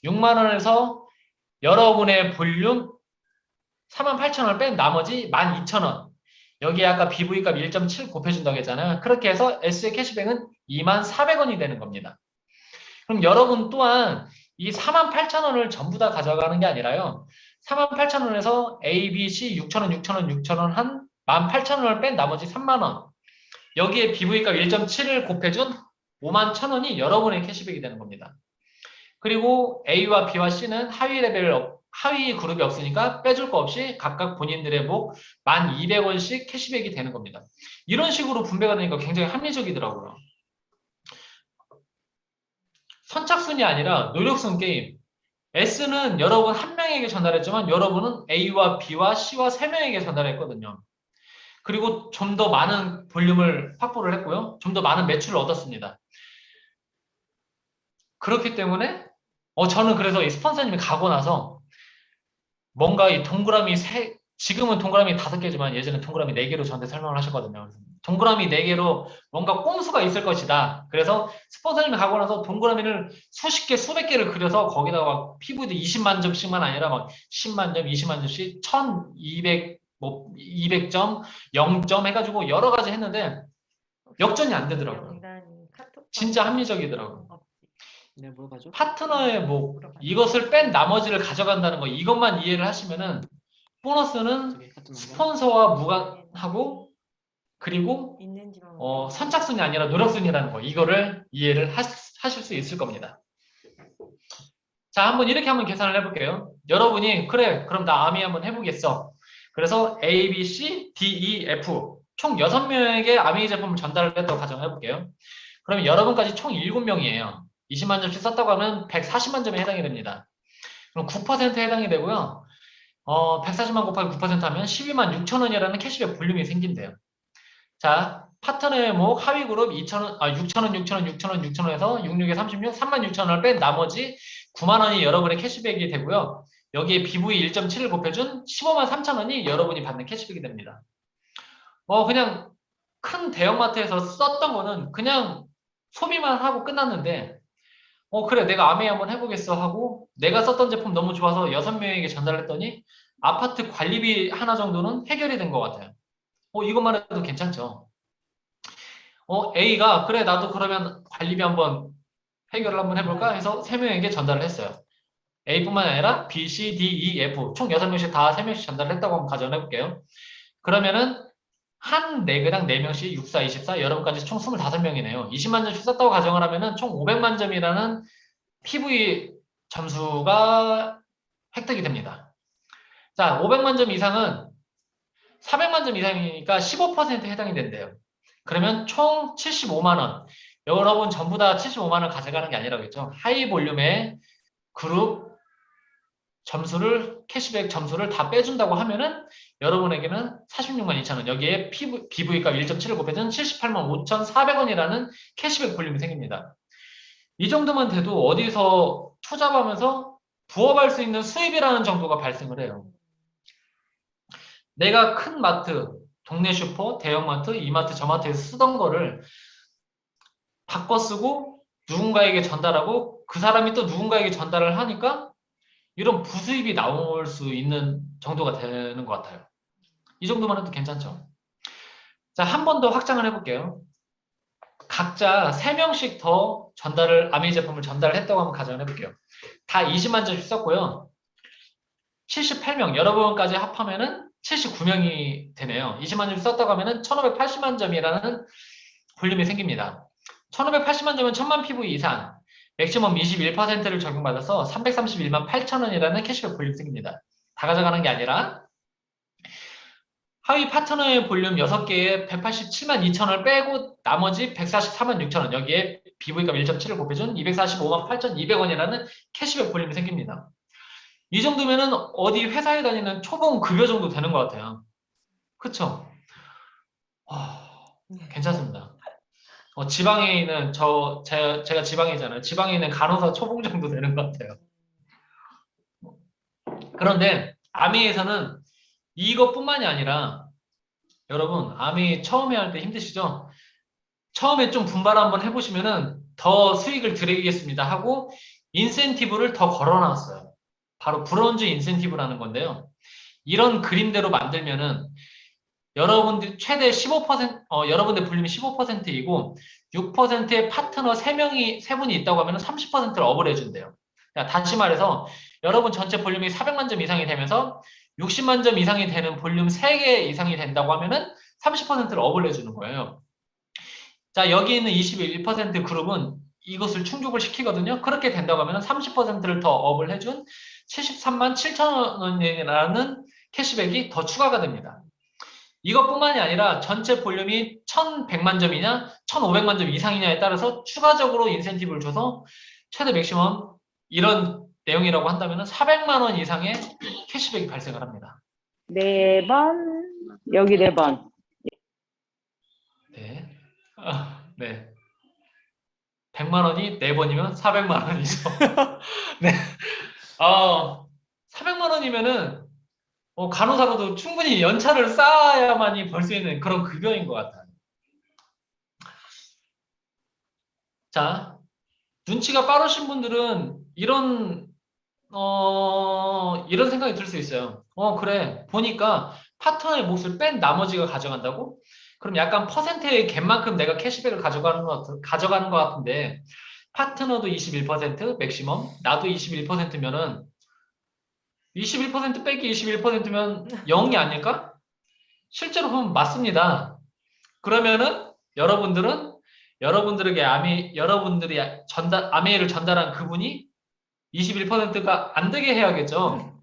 E: 6만 원에서 여러분의 볼륨 48,000원을 뺀 나머지 12,000원 여기에 아까 BV값 1.7 곱해준다고 했잖아요. 그렇게 해서 S의 캐시백은 24,400원이 되는 겁니다. 그럼 여러분 또한 이 48,000원을 전부 다 가져가는 게 아니라요. 48,000원에서 A, B, C 6,000원, 6,000원, 6,000원 한 18,000원을 뺀 나머지 3만원 여기에 BV값 1.7을 곱해준 51,000원이 여러분의 캐시백이 되는 겁니다. 그리고 A와 B와 C는 하위 그룹이 없으니까 빼줄 거 없이 각각 본인들의 목 1,200원씩 캐시백이 되는 겁니다. 이런 식으로 분배가 되니까 굉장히 합리적이더라고요. 선착순이 아니라 노력순 게임. S는 여러분 한 명에게 전달했지만 여러분은 A와 B와 C와 세 명에게 전달했거든요. 그리고 좀 더 많은 볼륨을 확보를 했고요. 좀 더 많은 매출을 얻었습니다. 그렇기 때문에 저는 그래서 이 스폰서님이 가고 나서 뭔가 이 동그라미 지금은 동그라미 5개지만 예전에 동그라미 4개로 저한테 설명을 하셨거든요. 동그라미 4개로 뭔가 꼼수가 있을 것이다. 그래서 스폰서님이 가고 나서 동그라미를 수십 개, 수백 개를 그려서 거기다가 PV도 20만 점씩만 아니라 막 10만 점, 20만 점씩 1200, 뭐 200점, 0점 해가지고 여러 가지 했는데 역전이 안 되더라고요. 진짜 합리적이더라고요. 파트너의 뭐 이것을 뺀 나머지를 가져간다는 거 이것만 이해를 하시면은 보너스는 스폰서와 무관하고 그리고 선착순이 아니라 노력순이라는 거 이거를 이해를 하실 수 있을 겁니다. 자, 한번 이렇게 한번 계산을 해볼게요. 여러분이 그래 그럼 나 아미 한번 해보겠어. 그래서 A, B, C, D, E, F 총 6명에게 아미 제품을 전달을 했다고 가정을 해볼게요. 그러면 여러분까지 총 7명이에요. 20만 점씩 썼다고 하면 140만 점에 해당이 됩니다. 그럼 9%에 해당이 되고요. 140만 곱하기 9% 하면 12만 6천 원이라는 캐시백 볼륨이 생긴대요. 자, 파트너의 목 하위 그룹 6천 원, 6천 원에서 66에 36, 3만 6천 원을 뺀 나머지 9만 원이 여러분의 캐시백이 되고요. 여기에 BV 1.7을 곱해준 15만 3천 원이 여러분이 받는 캐시백이 됩니다. 그냥 큰 대형마트에서 썼던 거는 그냥 소비만 하고 끝났는데 그래 내가 아메이 한번 해보겠어 하고 내가 썼던 제품 너무 좋아서 6명에게 전달했더니 아파트 관리비 하나 정도는 해결이 된 것 같아요. 이것만 해도 괜찮죠. A가 그래 나도 그러면 관리비 한번 해결을 한번 해볼까 해서 3명에게 전달을 했어요. A뿐만 아니라 B, C, D, E, F 총 6명씩 다 3명씩 전달을 했다고 한번 가정을 해볼게요. 그러면은 한 레그당 4명씩 6, 4, 24 여러분까지 총 25명이네요. 20만 점씩 썼다고 가정을 하면은 총 500만 점이라는 PV 점수가 획득이 됩니다. 자, 500만 점 이상은 400만 점 이상이니까 15%에 해당이 된대요. 그러면 총 75만 원. 여러분 전부 다 75만 원 가져가는 게 아니라겠죠. 하이 볼륨의 그룹 점수를 캐시백 점수를 다 빼준다고 하면은 여러분에게는 46만 2천 원 여기에 BV값 1.7을 곱해준 78만 5,400원이라는 캐시백 볼륨이 생깁니다. 이 정도만 돼도 어디서 투잡하면서 부업할 수 있는 수입이라는 정도가 발생을 해요. 내가 큰 마트, 동네 슈퍼, 대형마트, 이마트, 저마트에서 쓰던 거를 바꿔 쓰고 누군가에게 전달하고 그 사람이 또 누군가에게 전달을 하니까 이런 부수입이 나올 수 있는 정도가 되는 것 같아요. 이 정도만 해도 괜찮죠. 자, 한 번 더 확장을 해볼게요. 각자 3명씩 더 아미 제품을 전달을 했다고 한번 가정을 해볼게요. 다 20만 점씩 썼고요. 78명, 여러분까지 합하면은 79명이 되네요. 20만 점 썼다고 하면은 1580만 점이라는 볼륨이 생깁니다. 1580만 점은 1000만 PV 이상, 맥시멈 21%를 적용받아서 331만 8천 원이라는 캐시백 볼륨이 생깁니다. 다 가져가는 게 아니라 하위 파트너의 볼륨 6개에 187만 2천 원을 빼고 나머지 144만 6천 원 여기에 BV값 1.7을 곱해준 245만 8,200원이라는 캐시백 볼륨이 생깁니다. 이 정도면은 어디 회사에 다니는 초봉 급여 정도 되는 것 같아요. 그쵸? 괜찮습니다. 지방에 있는 제가 지방이잖아요. 지방에 있는 간호사 초봉 정도 되는 것 같아요. 그런데 아미에서는 이것뿐만이 아니라 여러분 아미 처음에 할 때 힘드시죠? 처음에 좀 분발 한번 해보시면은 더 수익을 드리겠습니다 하고 인센티브를 더 걸어놨어요. 바로 브론즈 인센티브라는 건데요. 이런 그림대로 만들면은 여러분들 최대 15% 여러분들 볼륨이 15%이고 6%의 파트너 3분이 있다고 하면 30%를 업을 해준대요. 다시 말해서 여러분 전체 볼륨이 400만 점 이상이 되면서 60만 점 이상이 되는 볼륨 3개 이상이 된다고 하면은 30%를 업을 해주는 거예요. 자, 여기 있는 21% 그룹은 이것을 충족을 시키거든요. 그렇게 된다고 하면 30%를 더 업을 해준 73만 7천 원이라는 캐시백이 더 추가가 됩니다. 이것뿐만이 아니라 전체 볼륨이 1100만 점이냐 1500만 점 이상이냐에 따라서 추가적으로 인센티브를 줘서 최대 맥시멈 이런 내용이라고 한다면 400만 원 이상의 캐시백이 발생을 합니다.
F: 4번, 여기 4번.
E: 네. 네. 100만 원이 4번이면 400만 원이죠. 네. 400만 원이면은 간호사로도 충분히 연차를 쌓아야만이 벌 수 있는 그런 급여인 것 같아요. 자, 눈치가 빠르신 분들은 이런 생각이 들 수 있어요. 그래. 보니까 파트너의 몫을 뺀 나머지가 가져간다고? 그럼 약간 퍼센트의 갭만큼 내가 캐시백을 가져가는 것 같은데, 파트너도 21% 맥시멈, 나도 21%면은 21% 빼기 21%면 0이 아닐까? 실제로 보면 맞습니다. 그러면은 여러분들에게 여러분들이 아메이를 전달한 그분이 21%가 안 되게 해야겠죠.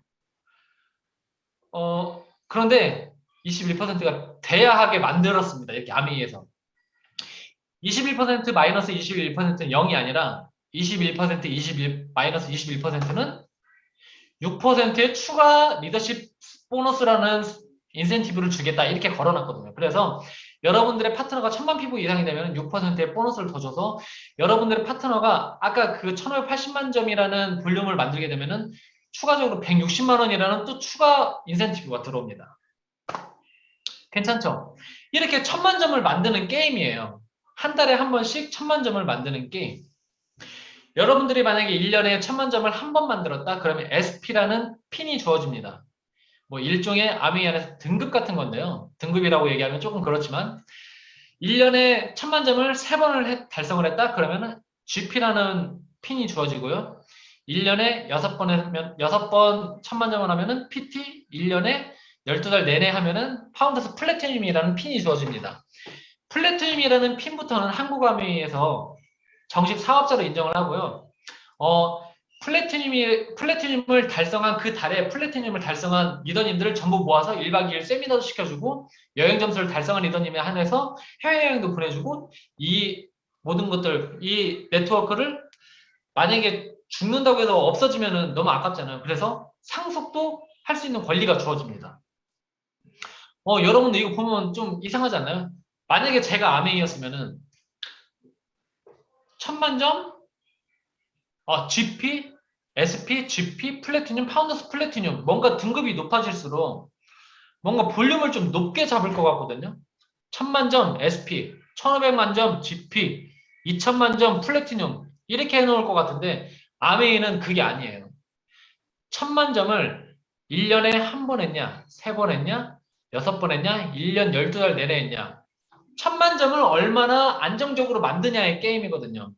E: 그런데 21%가 돼야 하게 만들었습니다. 이렇게 아메이에서 21% 마이너스 21%는 0이 아니라 21% 마이너스 21%는 6%의 추가 리더십 보너스라는 인센티브를 주겠다 이렇게 걸어놨거든요. 그래서 여러분들의 파트너가 1000만 피부 이상이 되면 6%의 보너스를 더 줘서 여러분들의 파트너가 아까 그 1580만 점이라는 볼륨을 만들게 되면은 추가적으로 160만 원이라는 또 추가 인센티브가 들어옵니다. 괜찮죠? 이렇게 1000만 점을 만드는 게임이에요. 한 달에 한 번씩 1000만 점을 만드는 게임. 여러분들이 만약에 1년에 1000만 점을 한 번 만들었다 그러면 SP라는 핀이 주어집니다. 뭐 일종의 아메이 안에서 등급 같은 건데요. 등급이라고 얘기하면 조금 그렇지만 1년에 1000만 점을 3번을 달성을 했다 그러면 GP라는 핀이 주어지고요. 1년에 6번 1000만 점을 하면은 PT, 1년에 12달 내내 하면은 파운더스 플래티늄이라는 핀이 주어집니다. 플래티늄이라는 핀부터는 한국 아메이에서 정식 사업자로 인정을 하고요. 플래티늄을 달성한 그 달에 플래티늄을 달성한 리더님들을 전부 모아서 1박 2일 세미나도 시켜주고 여행 점수를 달성한 리더님에 한해서 해외여행도 보내주고 이 모든 것들, 이 네트워크를 만약에 죽는다고 해서 없어지면 너무 아깝잖아요. 그래서 상속도 할 수 있는 권리가 주어집니다. 여러분들 이거 보면 좀 이상하지 않나요? 만약에 제가 아메이였으면은 1000만 점, GP, SP, GP, 플래티늄, 파운더스 플래티늄 뭔가 등급이 높아질수록 뭔가 볼륨을 좀 높게 잡을 것 같거든요. 1000만 점 SP, 1500만 점 GP, 2000만 점 플래티늄 이렇게 해놓을 것 같은데 아메이는 그게 아니에요. 1000만 점을 1년에 한 번 했냐, 3번 했냐, 6번 했냐, 1년 12달 내내 했냐. 1000만 점을 얼마나 안정적으로 만드냐의 게임이거든요.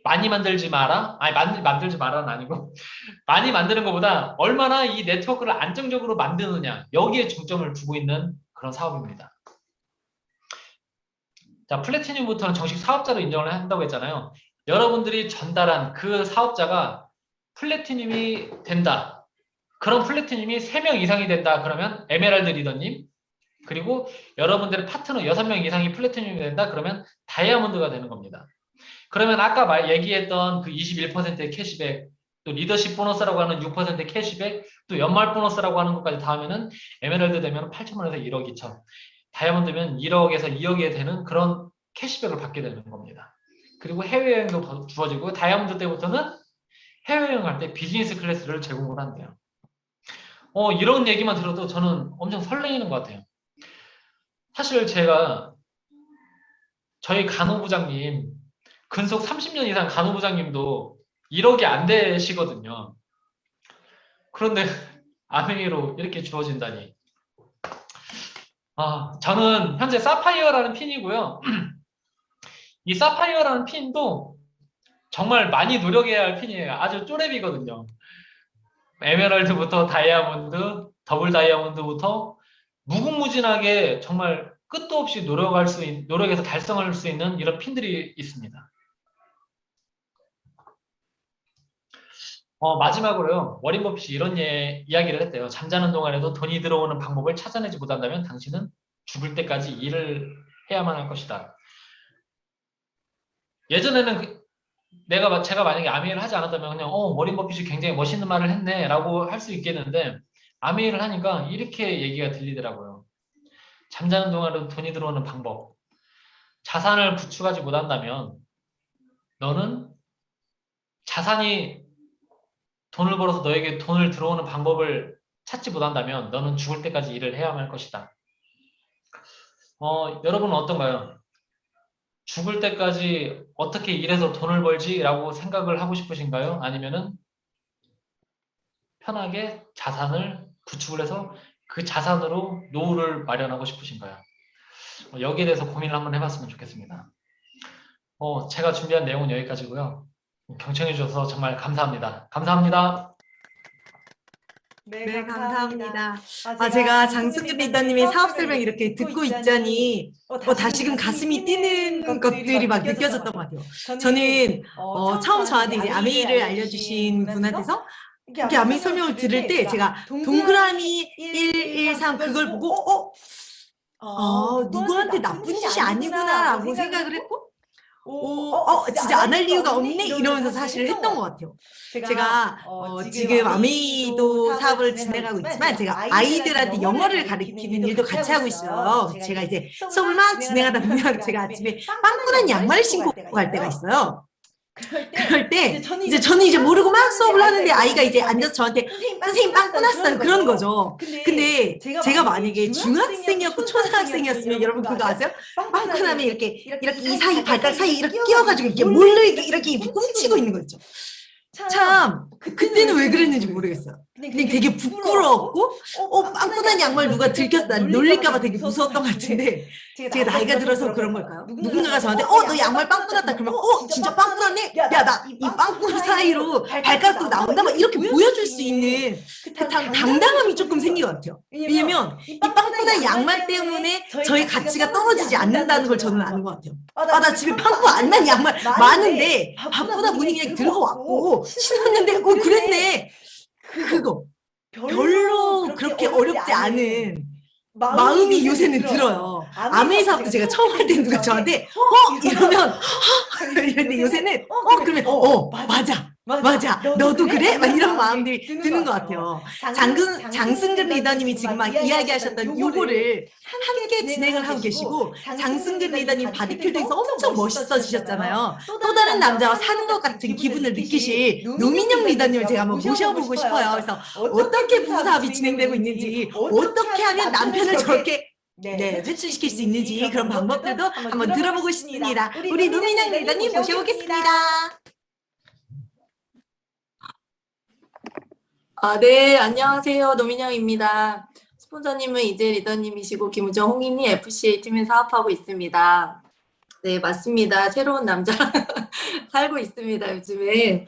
E: 많이 만들지 마라. 아니, 만들지 마라는 아니고 많이 만드는 것보다 얼마나 이 네트워크를 안정적으로 만드느냐 여기에 중점을 두고 있는 그런 사업입니다. 자, 플래티늄부터는 정식 사업자로 인정을 한다고 했잖아요. 여러분들이 전달한 그 사업자가 플래티늄이 된다. 그런 플래티늄이 3명 이상이 된다. 그러면 에메랄드 리더님 그리고 여러분들의 파트너 6명 이상이 플래티늄이 된다. 그러면 다이아몬드가 되는 겁니다. 그러면 아까 얘기했던 그 21%의 캐시백, 또 리더십 보너스라고 하는 6% 캐시백, 또 연말 보너스라고 하는 것까지 다 하면은 에메랄드 되면 8천만 원에서 1억 2천, 다이아몬드면 1억에서 2억에 되는 그런 캐시백을 받게 되는 겁니다. 그리고 해외여행도 주어지고 다이아몬드 때부터는 해외여행 할 때 비즈니스 클래스를 제공을 한대요. 이런 얘기만 들어도 저는 엄청 설레이는 것 같아요. 사실 제가 저희 간호부장님 근속 30년 이상 간호부장님도 1억이 안 되시거든요. 그런데 아메이로 이렇게 주어진다니. 저는 현재 사파이어라는 핀이고요. 이 사파이어라는 핀도 정말 많이 노력해야 할 핀이에요. 아주 쪼렙이거든요. 에메랄드부터 다이아몬드, 더블 다이아몬드부터 무궁무진하게 정말 끝도 없이 노력해서 달성할 수 있는 이런 핀들이 있습니다. 마지막으로요. 워린 버핏이 이런 이야기를 했대요. 잠자는 동안에도 돈이 들어오는 방법을 찾아내지 못한다면 당신은 죽을 때까지 일을 해야만 할 것이다. 예전에는 제가 만약에 아메이를 하지 않았다면 그냥 워린 버핏이 굉장히 멋있는 말을 했네라고 할 수 있겠는데 아메이를 하니까 이렇게 얘기가 들리더라고요. 잠자는 동안에도 돈이 들어오는 방법. 자산을 구축하지 못한다면 너는 자산이 돈을 벌어서 너에게 돈을 들어오는 방법을 찾지 못한다면 너는 죽을 때까지 일을 해야만 할 것이다. 여러분은 어떤가요? 죽을 때까지 어떻게 일해서 돈을 벌지라고 생각을 하고 싶으신가요? 아니면은 편하게 자산을 구축을 해서 그 자산으로 노후를 마련하고 싶으신가요? 여기에 대해서 고민을 한번 해봤으면 좋겠습니다. 제가 준비한 내용은 여기까지고요. 경청해 주셔서 정말 감사합니다. 감사합니다.
D: 네, 감사합니다. 제가 장승준 리더님의 사업 설명 이렇게 듣고 있자니 다시금 가슴이 뛰는 것들이 막 느껴졌던 것 같아요. 저는 처음 저한테 이제 아메이를 알려주신 분한테서 이렇게 아메이 설명을 들을 때 제가 동그라미 113 그걸 보고 누구한테 나쁜 짓이 아니구나라고 생각을 했고 진짜 안 할 이유가 없네 이러면서 사실 했던 것 같아요. 제가 지금 아메이도 사업을 진행하고 있지만 제가 아이들한테 영어를 가르치는 일도 같이 하고 있어요. 제가 이제 수업을 막 진행하다 보면 제가 아침에 빵꾸난 양말을 신고 갈 때가 있어요. 그럴 때 이제 저는 이제 모르고 막 수업을 하는데 아이가 이제 앉아서 저한테 선생님 빵꾸 났어요 그러는 거죠. 근데 제가 만약에 중학생이었고 초등학생이었으면 여러분 그거 아세요? 빵꾸 나면 이렇게 이 사이 발가락 사이 이렇게 끼워가지고 이렇게 몰래 이렇게 훔치고 있는 거 있죠. 참 그때는 왜 그랬는지 모르겠어요. 그냥 되게 부끄러웠고 빵꾸 난 양말 누가 들켰다 놀릴까봐 되게 무서웠던 것 같은데 제가 나이가 들어서 그런 걸까요? 누군가가 저한테 너 양말 빵꾸 났다 그러면 진짜 빵꾸 났네? 야 나 이 빵꾸 사이로 발가락도 나온다 막 이렇게 보여줄 수 있는 그 당당함이 조금 생긴 것 같아요. 왜냐면 이 빵꾸 난 양말 때문에 저의 가치가 떨어지지 않는다는 걸 저는 아는 것 같아요. 나 집에 빵꾸 안 난 양말 많은데 바쁘다 보니 그냥 들고 왔고 신었는데 그랬네. 그거 별로 그렇게 어렵지 않은 마음이 요새는 들어요. 아메이 사업도 제가 처음 할 때 누가 저한테 이러면 이런데 요새는 그러면 맞아 너도 그래? 막 이런 마음들이 드는 것 같아요. 장승근 리더님이 지금 막 이야기하셨던 요거를 함께 진행을 하고 계시고 장승근 리더님 바디필드에서 엄청 멋있어지셨잖아요. 또 다른 남자와 사는 것 같은 기분을 느끼실 노민영 리더님을 제가 한번 모셔보고 싶어요. 그래서 어떻게 부부사업이 진행되고 있는지 어떻게 하면 남편을 저렇게 회출시킬 수 있는지 그런 방법들도 한번 들어보고 싶습니다. 우리 노민영 리더님 모셔보겠습니다.
G: 네, 안녕하세요. 노민영입니다. 스폰서님은 이재 리더님이시고 김우정 홍인이 FCA 팀에 사업하고 있습니다. 네, 맞습니다. 새로운 남자랑 살고 있습니다, 요즘에.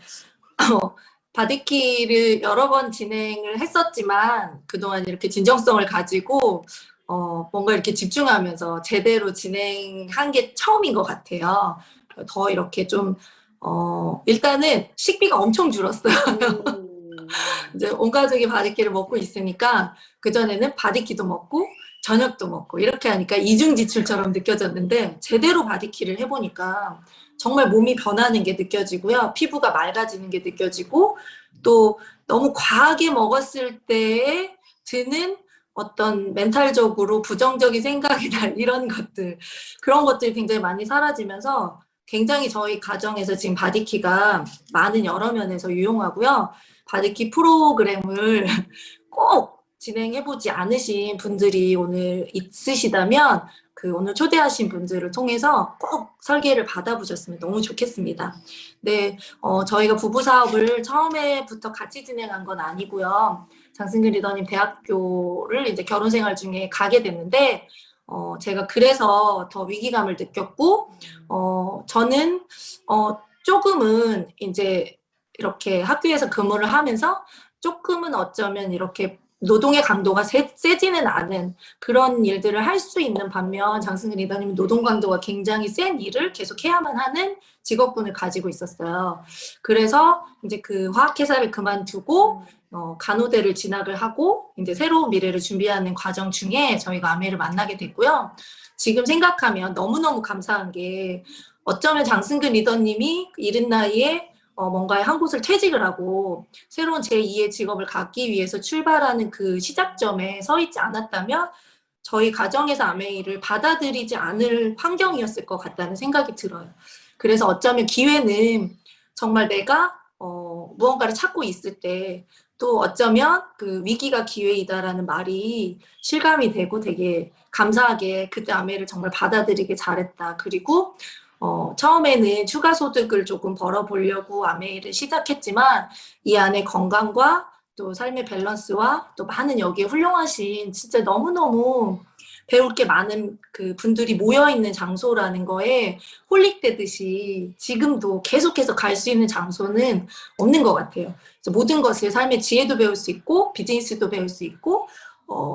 G: 바디키를 여러 번 진행을 했었지만 그동안 이렇게 진정성을 가지고 뭔가 이렇게 집중하면서 제대로 진행한 게 처음인 것 같아요. 더 이렇게 좀 일단은 식비가 엄청 줄었어요. 이제 온 가족이 바디키를 먹고 있으니까 그전에는 바디키도 먹고 저녁도 먹고 이렇게 하니까 이중 지출처럼 느껴졌는데 제대로 바디키를 해보니까 정말 몸이 변하는 게 느껴지고요. 피부가 맑아지는 게 느껴지고 또 너무 과하게 먹었을 때 드는 어떤 멘탈적으로 부정적인 생각이나 이런 것들 그런 것들이 굉장히 많이 사라지면서 굉장히 저희 가정에서 지금 바디키가 많은 여러 면에서 유용하고요. 바디키 프로그램을 꼭 진행해보지 않으신 분들이 오늘 있으시다면 오늘 초대하신 분들을 통해서 꼭 설계를 받아보셨으면 너무 좋겠습니다. 네, 저희가 부부 사업을 처음에부터 같이 진행한 건 아니고요. 장승근 리더님 대학교를 이제 결혼 생활 중에 가게 됐는데 제가 그래서 더 위기감을 느꼈고 저는 조금은 이제 이렇게 학교에서 근무를 하면서 조금은 어쩌면 이렇게 노동의 강도가 세지는 않은 그런 일들을 할 수 있는 반면 장승근 리더님은 노동 강도가 굉장히 센 일을 계속 해야만 하는 직업군을 가지고 있었어요. 그래서 이제 그 화학회사를 그만두고 간호대를 진학을 하고 이제 새로운 미래를 준비하는 과정 중에 저희가 아메를 만나게 됐고요. 지금 생각하면 너무너무 감사한 게 어쩌면 장승근 리더님이 이른 나이에 뭔가의 한 곳을 퇴직을 하고 새로운 제2의 직업을 갖기 위해서 출발하는 그 시작점에 서 있지 않았다면 저희 가정에서 아메이를 받아들이지 않을 환경이었을 것 같다는 생각이 들어요. 그래서 어쩌면 기회는 정말 내가 무언가를 찾고 있을 때 또 어쩌면 그 위기가 기회이다라는 말이 실감이 되고 되게 감사하게 그때 아메이를 정말 받아들이게 잘했다. 그리고 처음에는 추가 소득을 조금 벌어보려고 아메이를 시작했지만 이 안에 건강과 또 삶의 밸런스와 또 많은 여기에 훌륭하신 진짜 너무너무 배울 게 많은 그 분들이 모여있는 장소라는 거에 홀릭되듯이 지금도 계속해서 갈 수 있는 장소는 없는 것 같아요. 그래서 모든 것을 삶의 지혜도 배울 수 있고 비즈니스도 배울 수 있고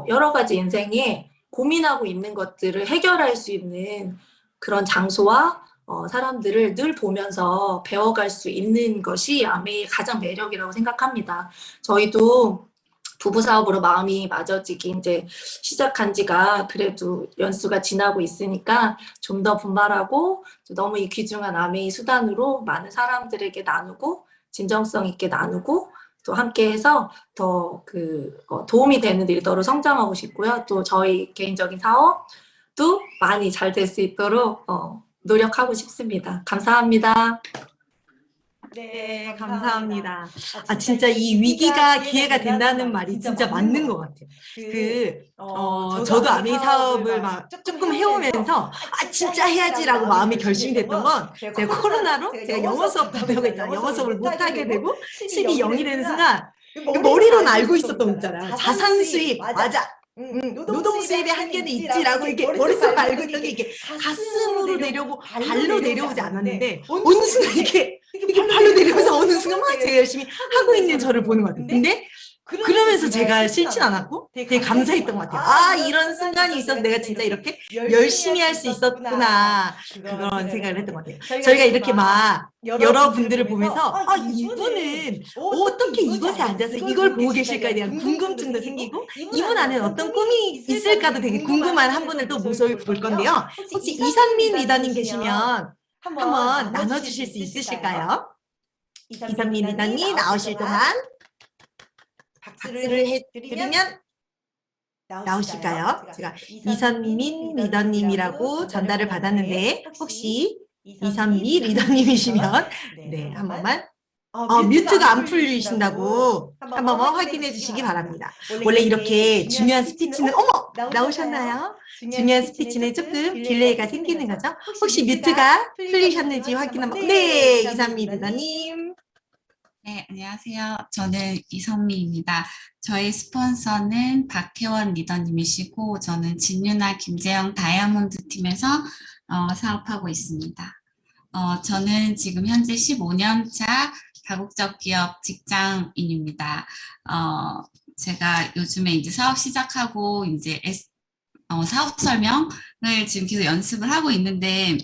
G: 여러 가지 인생에 고민하고 있는 것들을 해결할 수 있는 그런 장소와 사람들을 늘 보면서 배워갈 수 있는 것이 아메이의 가장 매력이라고 생각합니다. 저희도 부부 사업으로 마음이 맞아지기 이제 시작한 지가 그래도 연수가 지나고 있으니까 좀 더 분발하고 너무 이 귀중한 아메이 수단으로 많은 사람들에게 나누고 진정성 있게 나누고 또 함께해서 더 도움이 되는 리더로 성장하고 싶고요. 또 저희 개인적인 사업도 많이 잘 될 수 있도록 노력하고 싶습니다. 감사합니다.
D: 네, 감사합니다. 진짜 이 위기가 기회가 된다는 말이 진짜 맞는 것 같아요. 저도 아메이 사업을 막 조금 해오면서 진짜 해야지라고 마음이 결심이 됐던 건 제가 코로나로 제가 영어 수업도 배우고 있잖아요. 영어 수업을 못하게 되고 수입이 0이 되는 순간 머리로는 알고 있었던 거 있잖아요. 자산 수입, 맞아. 노동 수입의 한계는 있지라고 이렇게 머릿속에 알고 있던 게 이게 가슴으로 내려오고 발로 내려오지 않았는데 어느 순간 이게 발로 내려오면서 어느 순간 막 제가 열심히 하고 있는 저를 보는 것 같아요. 근데 그러면서 제가 싫진 않았고 되게 감사했던 것 같아요. 이런 순간이 있어서 내가 진짜 이렇게 열심히 할 수 있었구나. 그런 생각을 했던 것 같아요. 저희가 이렇게 막 여러분들을 보면서 이분은 어떻게 이곳에 앉아서 이걸 보고 계실까에 대한 궁금증도 생기고 이분 안에 어떤 꿈이 있을까도 되게 궁금한 한 분을 또 모셔볼 건데요. 혹시 이선민 리더님 계시면 한번 나눠주실 수 있으실까요? 이선민 리더님 나오실 동안 박수를 해드리면 나오실까요? 제가 이선민 리더님이라고 전달을 받았는데 혹시 이선미 리더님이시면 네, 한 번만 뮤트가 안 풀리신다고 한 번만 확인해 주시기 바랍니다. 원래 이렇게 중요한 스피치는 나오셨나요? 중요한 스피치는 조금 딜레이가 생기는 거죠? 혹시 뮤트가 풀리셨는지 확인 한번. 네, 이선미 리더님.
H: 네, 안녕하세요. 저는 이선미입니다. 저희 스폰서는 박혜원 리더님이시고 저는 진유나 김재영 다이아몬드 팀에서 사업하고 있습니다. 저는 지금 현재 15년 차 다국적 기업 직장인입니다. 제가 요즘에 이제 사업 시작하고 이제 사업 설명을 지금 계속 연습을 하고 있는데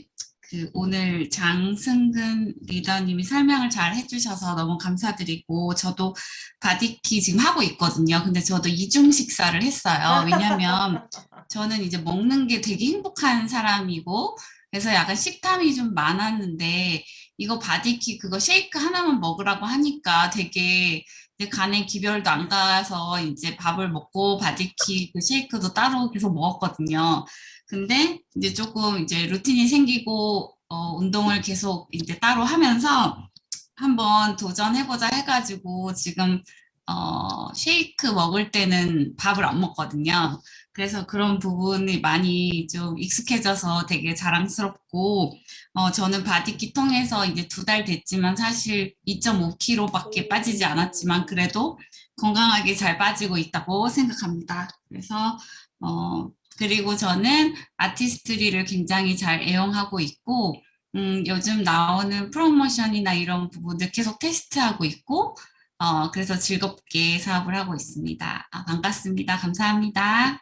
H: 오늘 장승근 리더님이 설명을 잘 해주셔서 너무 감사드리고 저도 바디키 지금 하고 있거든요. 근데 저도 이중 식사를 했어요. 왜냐면 저는 이제 먹는 게 되게 행복한 사람이고 그래서 약간 식탐이 좀 많았는데 이거 바디키 그거 쉐이크 하나만 먹으라고 하니까 되게 간에 기별도 안 가서 이제 밥을 먹고 바디키 그 쉐이크도 따로 계속 먹었거든요. 근데 이제 조금 이제 루틴이 생기고 운동을 계속 이제 따로 하면서 한번 도전해보자 해가지고 지금 쉐이크 먹을 때는 밥을 안 먹거든요. 그래서 그런 부분이 많이 좀 익숙해져서 되게 자랑스럽고 저는 바디키 통해서 이제 2달 됐지만 사실 2.5kg밖에 빠지지 않았지만 그래도 건강하게 잘 빠지고 있다고 생각합니다. 그래서 그리고 저는 아티스트리를 굉장히 잘 애용하고 있고 요즘 나오는 프로모션이나 이런 부분들 계속 테스트하고 있고 그래서 즐겁게 사업을 하고 있습니다. 반갑습니다. 감사합니다.